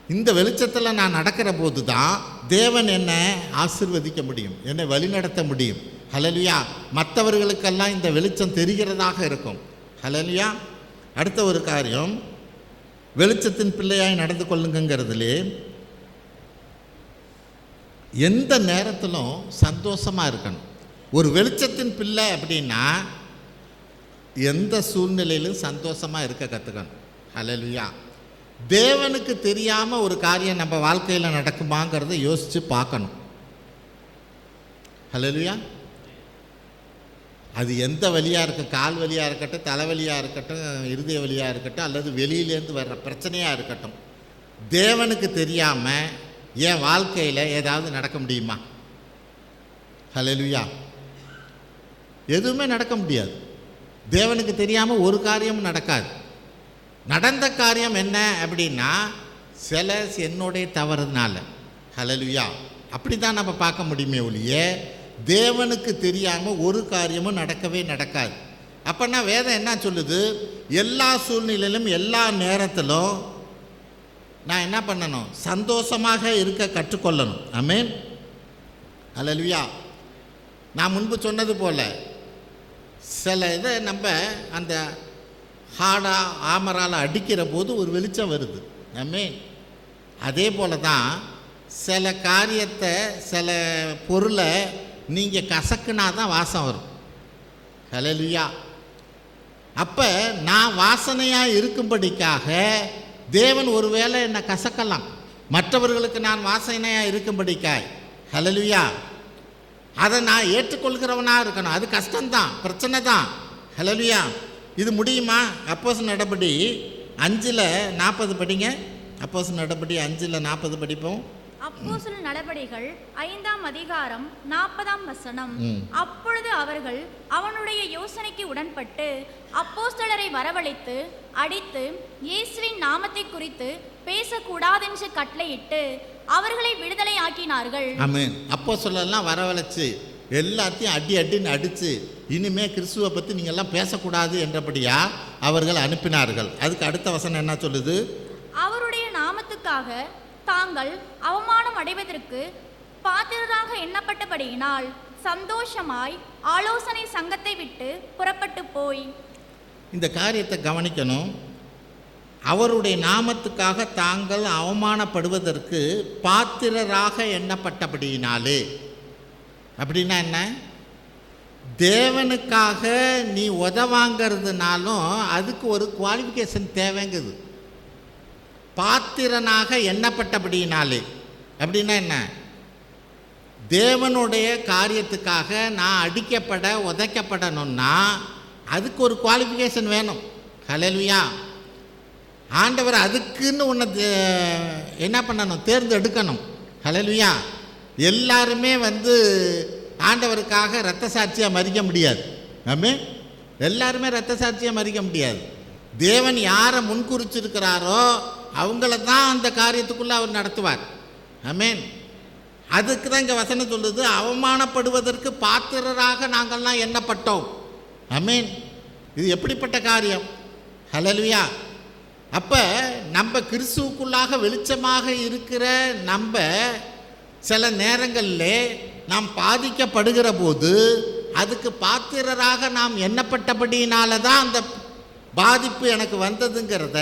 இந்த வெளிச்சத்தில் நான் நடக்கிற போது தான் தேவன் என்னை ஆசீர்வதிக்க முடியும், என்னை வழிநடத்த முடியும். ஹல்லேலூயா. மற்றவர்களுக்கெல்லாம் இந்த வெளிச்சம் தெரிகிறதாக இருக்கும். ஹல்லேலூயா. அடுத்த ஒரு காரியம், வெளிச்சத்தின் பிள்ளையாய் நடந்து கொள்ளுங்கிறதுலே எந்த நேரத்திலும் சந்தோஷமாக இருக்கணும். ஒரு வெளிச்சத்தின் பிள்ளை அப்படின்னா எந்த சூழ்நிலையிலும் சந்தோஷமாக இருக்க கற்றுக்கணும். ஹல்லேலூயா. தேவனுக்கு தெரியாமல் ஒரு காரியம் நம்ம வாழ்க்கையில் நடக்குமாங்கிறத யோசித்து பார்க்கணும். ஹல்லேலூயா. அது எந்த வழியாக இருக்குது, கால் வழியாக இருக்கட்டும், தலைவலியாக இருக்கட்டும், இருதய வழியாக இருக்கட்டும், அல்லது வெளியிலேருந்து வர்ற பிரச்சனையாக இருக்கட்டும், தேவனுக்கு தெரியாமல் என் வாழ்க்கையில் ஏதாவது நடக்க முடியுமா? ஹல்லேலூயா. எதுவுமே நடக்க முடியாது. தேவனுக்கு தெரியாமல் ஒரு காரியமும் நடக்காது. நடந்த காரியம் என்ன அப்படின்னா சில என்னுடைய தவறுனால. ஹல்லேலூயா. அப்படி தான் நம்ம பார்க்க முடியுமே ஒழிய தேவனுக்கு தெரியாமல் ஒரு காரியமும் நடக்கவே நடக்காது. அப்போனா வேதம் என்ன சொல்லுது? எல்லா சூழ்நிலையிலும் எல்லா நேரத்திலும் நான் என்ன பண்ணணும்? சந்தோஷமாக இருக்க கற்றுக்கொள்ளணும். ஆமென். ஹல்லேலூயா. நான் முன்பு சொன்னது போல் சில இதை நம்ம அந்த ஹார்டாக ஆமரால் அடிக்கிற போது ஒரு வெளிச்சம் வருது. ஆமென். அதே போல் தான் சில காரியத்தை, சில பொருளை நீங்கள் கசக்குனா தான் வாசம் வரும். ஹல்லேலூயா. அப்போ நான் வாசனையாக இருக்கும்படிக்காக தேவன் ஒருவேளை என்னை கசக்கலாம், மற்றவர்களுக்கு நான் வாசனையாக இருக்கும்படிக்காய். ஹல்லேலூயா. அதை நான் ஏற்றுக்கொள்கிறவனாக இருக்கணும். அது கஷ்டம்தான், பிரச்சனை தான். ஹல்லேலூயா. இது முடியுமா? அப்போஸ்தலர் நடபடி 5:40 படிங்க. அப்போஸ்தலர் நடபடி 5:40 படிப்போம். அப்போஸ்தலர் நடபடிகள் 5ஆம் அதிகாரம் 40ஆம் வசனம். அப்பொழுது அவர்கள் அவனுடைய யோசனைக்கு உடன்பட்டு அப்போஸ்தலரை வரவழைத்து அடித்து இயேசுவின் நாமத்தை குறித்து பேசக்கூடாதென்று கட்டளையிட்டு அவர்களை விடுதலை ஆக்கினார்கள். ஆமென். அப்போஸ்தலர்லாம் வரவழைச்சு எல்லாத்தையும் அடின்னு அடித்து இனிமே கிறிஸ்துவை பற்றி நீங்கள்லாம் பேசக்கூடாது என்றபடியா அவர்கள் அனுப்பினார்கள். அதுக்கு அடுத்த வசனம் என்ன சொல்லுது? அவருடைய நாமத்துக்காக தாங்கள் அவமானம் அடைவதற்கு பாத்திரராக எண்ணப்பட்டபடியினால் சந்தோஷமாய் ஆலோசனை சங்கத்தை விட்டு புறப்பட்டு போய். இந்த காரியத்தை கவனிக்கணும். அவருடைய நாமத்துக்காக தாங்கள் அவமானப்படுவதற்கு பாத்திரராக எண்ணப்பட்டபடியினாலே. அப்படின்னா என்ன? தேவனுக்காக நீ உதவாங்கிறதுனாலும் அதுக்கு ஒரு குவாலிஃபிகேஷன் தேவைங்குது. பாத்திரனாக எண்ணப்பட்டபடியினாலே அப்படின்னா என்ன? தேவனுடைய காரியத்துக்காக நான் அடிக்கப்பட உதைக்கப்படணும்னா அதுக்கு ஒரு குவாலிஃபிகேஷன் வேணும். ஹல்லேலூயா. ஆண்டவர் அதுக்குன்னு உன்னை என்ன பண்ணணும்? தேர்ந்தெடுக்கணும். ஹல்லேலூயா. எல்லாருமே ஆண்டவருக்காக இரத்த சாட்சியாக மறிக்க முடியாது. ஆமென். எல்லாருமே இரத்த சாட்சியாக மறிக்க முடியாது. தேவன் யாரை முன்குறிச்சிருக்கிறாரோ அவங்கள தான் அந்த காரியத்துக்குள்ளே அவர் நடத்துவார். ஆமென். அதுக்கு தான் இங்கே வசனம் சொல்லுது, அவமானப்படுவதற்கு பாத்திரராக நாங்கள்லாம் எண்ணப்பட்டோம். ஆமென். இது எப்படிப்பட்ட காரியம்? ஹல்லேலூயா. அப்போ நம்ம கிறிஸ்துவுக்குள்ளாக வெளிச்சமாக இருக்கிற நம்ம சில நேரங்களில் நாம் பாதிக்கப்படுகிற போது அதுக்கு பாத்திரராக நாம் எண்ணப்பட்டபடியினால தான் அந்த பாதிப்பு எனக்கு வந்ததுங்கிறத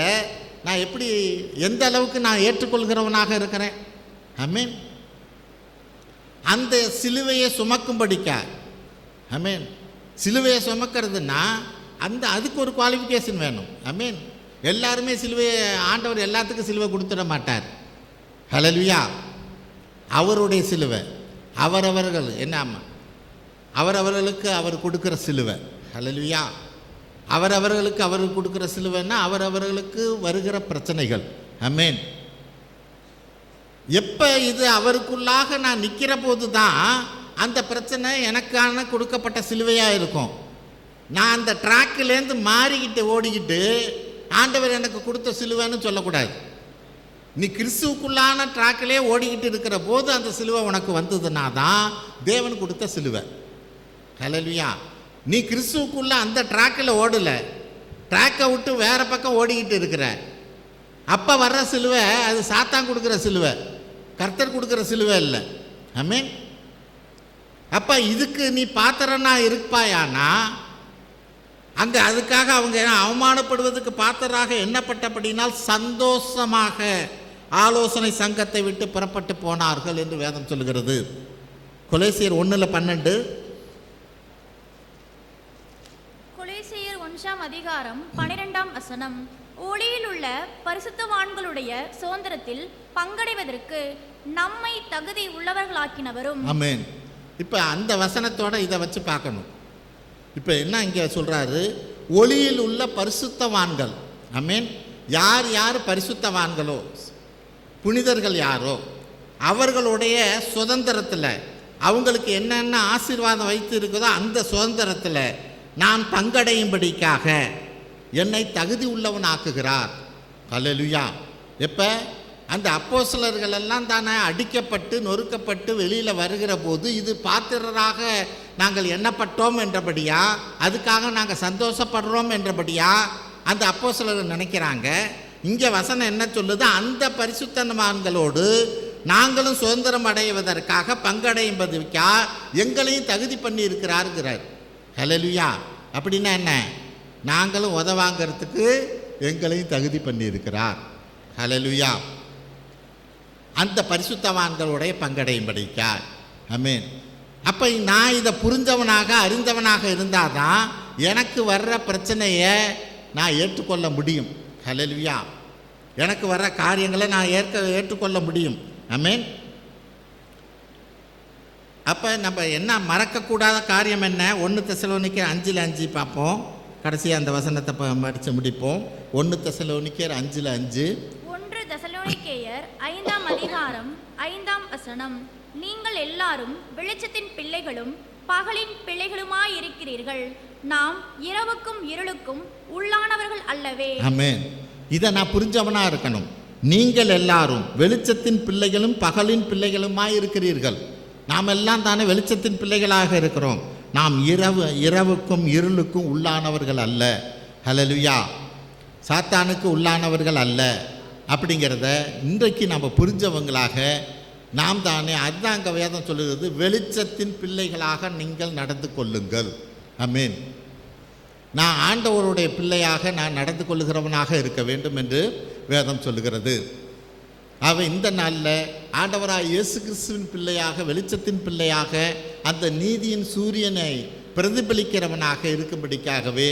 நான் எப்படி, எந்த அளவுக்கு நான் ஏற்றுக்கொள்கிறவனாக இருக்கிறேன். ஆமென். அந்த சிலுவையை சுமக்கும்படிக்கா. ஆமென். சிலுவையை சுமக்கிறதுனா அதுக்கு ஒரு குவாலிஃபிகேஷன் வேணும். ஆமென். எல்லாருமே சிலுவையை, ஆண்டவர் எல்லாத்துக்கும் சிலுவை கொடுத்துட மாட்டார். ஹல்லேலூயா. அவருடைய சிலுவை அவரவர்கள் அவரவர்களுக்கு அவர் கொடுக்குற சிலுவை. ஹல்லேலூயா. அவரவர்களுக்கு அவர் கொடுக்குற சிலுவைன்னா அவரவர்களுக்கு வருகிற பிரச்சனைகள். ஆமென். எப்போ இது அவருக்குள்ளாக நான் நிற்கிற போது தான் அந்த பிரச்சனை எனக்கான கொடுக்கப்பட்ட சிலுவையாக இருக்கும். நான் அந்த ட்ராக்கிலேருந்து மாறிக்கிட்டு ஓடிக்கிட்டு ஆண்டவர் எனக்கு கொடுத்த சிலுவைன்னு சொல்லக்கூடாது. நீ கிறிஸ்துவுக்குள்ளான ட்ராக்கிலே ஓடிக்கிட்டு இருக்கிற போது அந்த சிலுவை உனக்கு வந்ததுன்னா தான் தேவன் கொடுத்த சிலுவை. ஹல்லேலூயா. நீ கிறிஸ்துவுக்குள்ளே அந்த ட்ராக்கில் ஓடலை, ட்ராக்கை விட்டு வேறு பக்கம் ஓடிக்கிட்டு இருக்கிற அப்போ வர்ற சிலுவை அது சாத்தான் கொடுக்குற சிலுவை, கர்த்தர் கொடுக்குற சிலுவை இல்லை. ஆமென். அப்போ இதுக்கு நீ பாத்திரனா இருப்பாயானா அங்கே அதுக்காக அவங்க அவமானப்படுவதற்கு பாத்திரராக எண்ணப்பட்டபடினால் சந்தோஷமாக ஆலோசனை சங்கத்தை விட்டு புறப்பட்டு போனார்கள் என்று வேதம் சொல்கிறது. கொலேசியர் 1:12. கொலேசியர் 1ஆம் அதிகாரம் 12ஆம் வசனம். ஒளியில் உள்ள பரிசுத்தவான்களுடைய சுதந்திரத்தில் பங்கடைவதற்கு நம்மை தகுதி உள்ளவர்களாக்கினவரும். ஆமென். இப்போ அந்த வசனத்தோட இதை வச்சு பார்க்கணும். இப்போ என்ன இங்கே சொல்கிறாரு? ஒளியில் உள்ள பரிசுத்தவான்கள். ஆமென். யார் யார் பரிசுத்தவான்களோ, புனிதர்கள் யாரோ அவர்களுடைய சுதந்திரத்தில் அவங்களுக்கு என்னென்ன ஆசீர்வாதம் வைத்து இருக்குதோ அந்த சுதந்திரத்தில் நான் பங்கடையும்படிக்காக என்னை தகுதி உள்ளவனாக்குகிறார். ஹல்லேலூயா. எப்போ அந்த அப்போஸ்தலர்கள் எல்லாம் தானே அடிக்கப்பட்டு நொறுக்கப்பட்டு வெளியில் வருகிற போது இது பாத்திரராக நாங்கள் எண்ணப்பட்டோம் என்றபடியா, அதுக்காக நாங்கள் சந்தோஷப்படுறோம் என்றபடியா அந்த அப்போஸ்தலர்கள் நினைக்கிறாங்க. இங்கே வசனம் என்ன சொல்லுது? அந்த பரிசுத்தவான்களோடு நாங்களும் சுதந்திரம் அடைவதற்காக பங்கடையும்பதுக்கா எங்களையும் தகுதி பண்ணி இருக்கிறாருங்கிறார். ஹல்லேலூயா. அப்படின்னா என்ன? நாங்களும் உதவாங்கிறதுக்கு எங்களையும் தகுதி பண்ணி இருக்கிறார். ஹல்லேலூயா. அந்த பரிசுத்தவான்களுடைய பங்கடையும்படிக்கார். ஆமென். அப்போ நான் இதை புரிஞ்சவனாக அறிந்தவனாக இருந்தால் தான் எனக்கு வர்ற பிரச்சனையை நான் ஏற்றுக்கொள்ள முடியும். ஹல்லேலூயா. எனக்கு வர்ற காரியங்களை நான் ஏற்றுக்கொள்ள முடியும். ஆமென். அப்போ நம்ம என்ன மறக்கக்கூடாத காரியம் என்ன? 1 தெசலோனிக்கேயர் 5:5 பார்ப்போம். கடைசியாக அந்த வசனத்தை படித்து முடிப்போம். 1 தெசலோனிக்கேயர் 5:5. 1 தெசலோனிக்கேயர் 5ஆம் அதிகாரம் 5ஆம் வசனம். நீங்கள் எல்லாரும் வெளிச்சத்தின் பிள்ளைகளும் பகலின் பிள்ளைகளுமாயிருக்கிறீர்கள். நாம் இரவுக்கும் இருளுக்கும் உள்ளானவர்கள் அல்லவே. ஆமென். இதை நான் புரிஞ்சவனாக இருக்கணும். நீங்கள் எல்லாரும் வெளிச்சத்தின் பிள்ளைகளும் பகலின் பிள்ளைகளுமாய் இருக்கிறீர்கள். நாம் எல்லாம் தானே வெளிச்சத்தின் பிள்ளைகளாக இருக்கிறோம். நாம் இரவுக்கும் இருளுக்கும் உள்ளானவர்கள் அல்ல. ஹல்லேலூயா. சாத்தானுக்கு உள்ளானவர்கள் அல்ல அப்படிங்கிறத இன்றைக்கு நம்ம புரிஞ்சவங்களாக நாம் தானே. அதுதான் அங்கே வேதம் சொல்லுகிறது, வெளிச்சத்தின் பிள்ளைகளாக நீங்கள் நடந்து கொள்ளுங்கள். ஆமென். நான் ஆண்டவருடைய பிள்ளையாக நான் நடந்து கொள்ளுகிறவனாக இருக்க வேண்டும் என்று வேதம் சொல்லுகிறது. அவன் இந்த நாளில் ஆண்டவராக இயேசு கிறிஸ்துவின் பிள்ளையாக, வெளிச்சத்தின் பிள்ளையாக, அந்த நீதியின் சூரியனை பிரதிபலிக்கிறவனாக இருக்கும்படிக்காகவே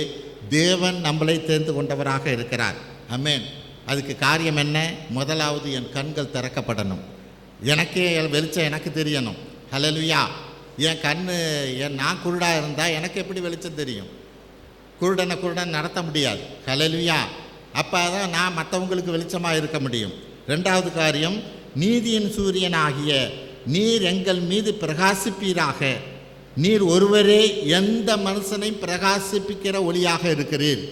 தேவன் நம்மளை தேர்ந்து கொண்டவராக இருக்கிறார். ஆமென். அதுக்கு காரியம் என்ன? முதலாவது என் கண்கள் திறக்கப்படணும். எனக்கே வெளிச்சம் எனக்கு தெரியணும். ஹல்லேலூயா. நான் குருடாக இருந்தால் எனக்கு எப்படி வெளிச்சம் தெரியும்? குருடன் நடத்த முடியாது. ஹல்லேலூயா. அப்போ தான் நான் மற்றவங்களுக்கு வெளிச்சமாக இருக்க முடியும். 2வது காரியம், நீதியின் சூரியனாகிய நீர் எங்கள் மீது பிரகாசிப்பீராக. நீர் ஒருவரே எந்த மனுஷனையும் பிரகாசிப்பிக்கிற ஒளியாக இருக்கிறீர்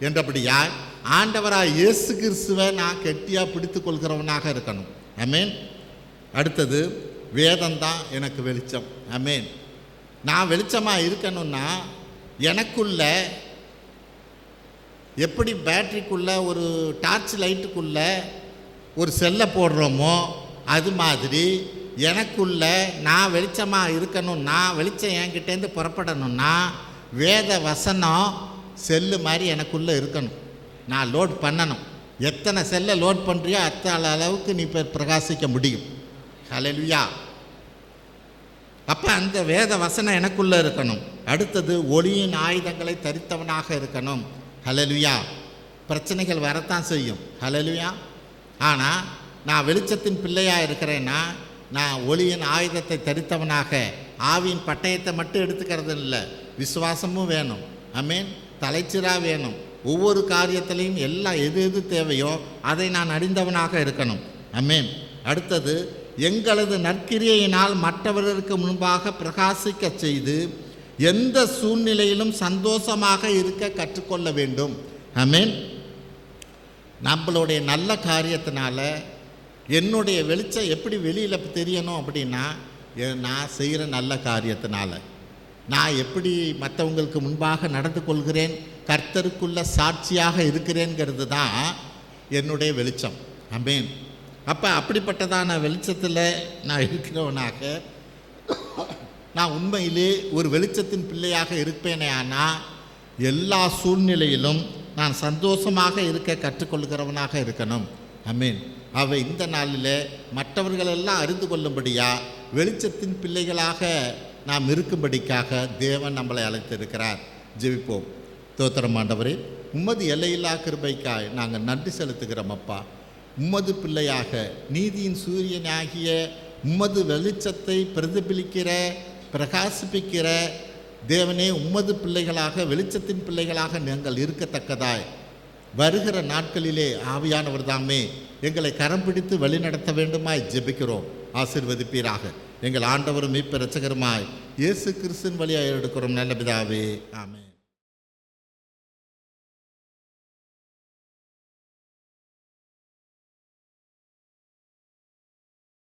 என்றபடியால் ஆண்டவராக இயேசு கிறிஸ்துவை நான் கெட்டியாக பிடித்து கொள்கிறவனாக இருக்கணும். ஆமென். அடுத்தது, வேதம்தான் எனக்கு வெளிச்சம். ஆமென். நான் வெளிச்சமாக இருக்கணும்னா எனக்குள்ள எப்படி பேட்டரிக்குள்ளே ஒரு டார்ச் லைட்டுக்குள்ளே ஒரு செல்லை போடுறோமோ அது மாதிரி எனக்குள்ள நான் வெளிச்சமாக இருக்கணும்னா, வெளிச்சம் என்கிட்டேருந்து புறப்படணும்னா வேத வசனம் செல்லு மாதிரி எனக்குள்ளே இருக்கணும். நான் லோட் பண்ணணும். எத்தனை செல்லை லோட் பண்ணுறியோ அத்தனை அளவுக்கு நீ இப்போ பிரகாசிக்க முடியும். ஹல்லேலூயா. அப்போ அந்த வேத வசனம் எனக்குள்ளே இருக்கணும். அடுத்தது, ஒளியின் ஆயுதங்களை தரித்தவனாக இருக்கணும். ஹல்லேலூயா. பிரச்சனைகள் வரத்தான் செய்யும். ஹல்லேலூயா. ஆனால் நான் வெளிச்சத்தின் பிள்ளையாக இருக்கிறேன்னா நான் ஒளியின் ஆயுதத்தை தரித்தவனாக, ஆவியின் பட்டயத்தை மட்டும் எடுத்துக்கிறது இல்லை, விசுவாசமும் வேணும். ஆமென். தலைச்சீராக வேணும். ஒவ்வொரு காரியத்திலையும் எல்லாம் எது தேவையோ அதை நான் அறிந்தவனாக இருக்கணும். ஆமென். அடுத்தது, எங்களது நற்கிரியையினால் மற்றவர்களுக்கு முன்பாக பிரகாசிக்க செய்து எந்த சூழ்நிலையிலும் சந்தோஷமாக இருக்க கற்றுக்கொள்ள வேண்டும். ஆமென். நம்மளுடைய நல்ல காரியத்தினால என்னுடைய வெளிச்சம் எப்படி வெளியில் தெரியணும் அப்படின்னா, நான் செய்கிற நல்ல காரியத்தினால நான் எப்படி மற்றவங்களுக்கு முன்பாக நடந்து கொள்கிறேன், கர்த்தருக்குள்ள சாட்சியாக இருக்கிறேங்கிறது தான் என்னுடைய வெளிச்சம். ஆமென். அப்போ அப்படிப்பட்டதான வெளிச்சத்தில் நான் இருக்கிறவனாக நான் உண்மையிலே ஒரு வெளிச்சத்தின் பிள்ளையாக இருப்பேனே. ஆனால் எல்லா சூழ்நிலையிலும் நான் சந்தோஷமாக இருக்க கற்றுக்கொள்கிறவனாக இருக்கணும். ஆமென். அவை இந்த நாளில் மற்றவர்களெல்லாம் அறிந்து கொள்ளும்படியா வெளிச்சத்தின் பிள்ளைகளாக நாம் இருக்கும்படிக்காக தேவன் நம்மளை அழைத்திருக்கிறார். ஜெபிப்போம். ஸ்தோத்திரம் ஆண்டவரே, உம்மது எல்லையில்லா கிருபைக்காய் நாங்கள் நன்றி செலுத்துகிறோம் அப்பா. உம்மது பிள்ளையாக, நீதியின் சூரியனாகிய உம்மது வெளிச்சத்தை பிரதிபலிக்கிற, பிரகாசிப்பிக்கிற தேவனே, உம்மது பிள்ளைகளாக, வெளிச்சத்தின் பிள்ளைகளாக நாங்கள் இருக்கத்தக்கதாய் வருகிற நாட்களிலே ஆவியானவர் தாமே எங்களை கரம் பிடித்து வழிநடத்த வேண்டுமாய் ஜெபிக்கிறோம். ஆசீர்வதிப்பீராக. எங்கள் ஆண்டவரும் மீட்பர் இரட்சகருமாய் இயேசு கிறிஸ்துவின் வழியாக எடுக்கிறோம் நல்ல பிதாவே. ஆமென்.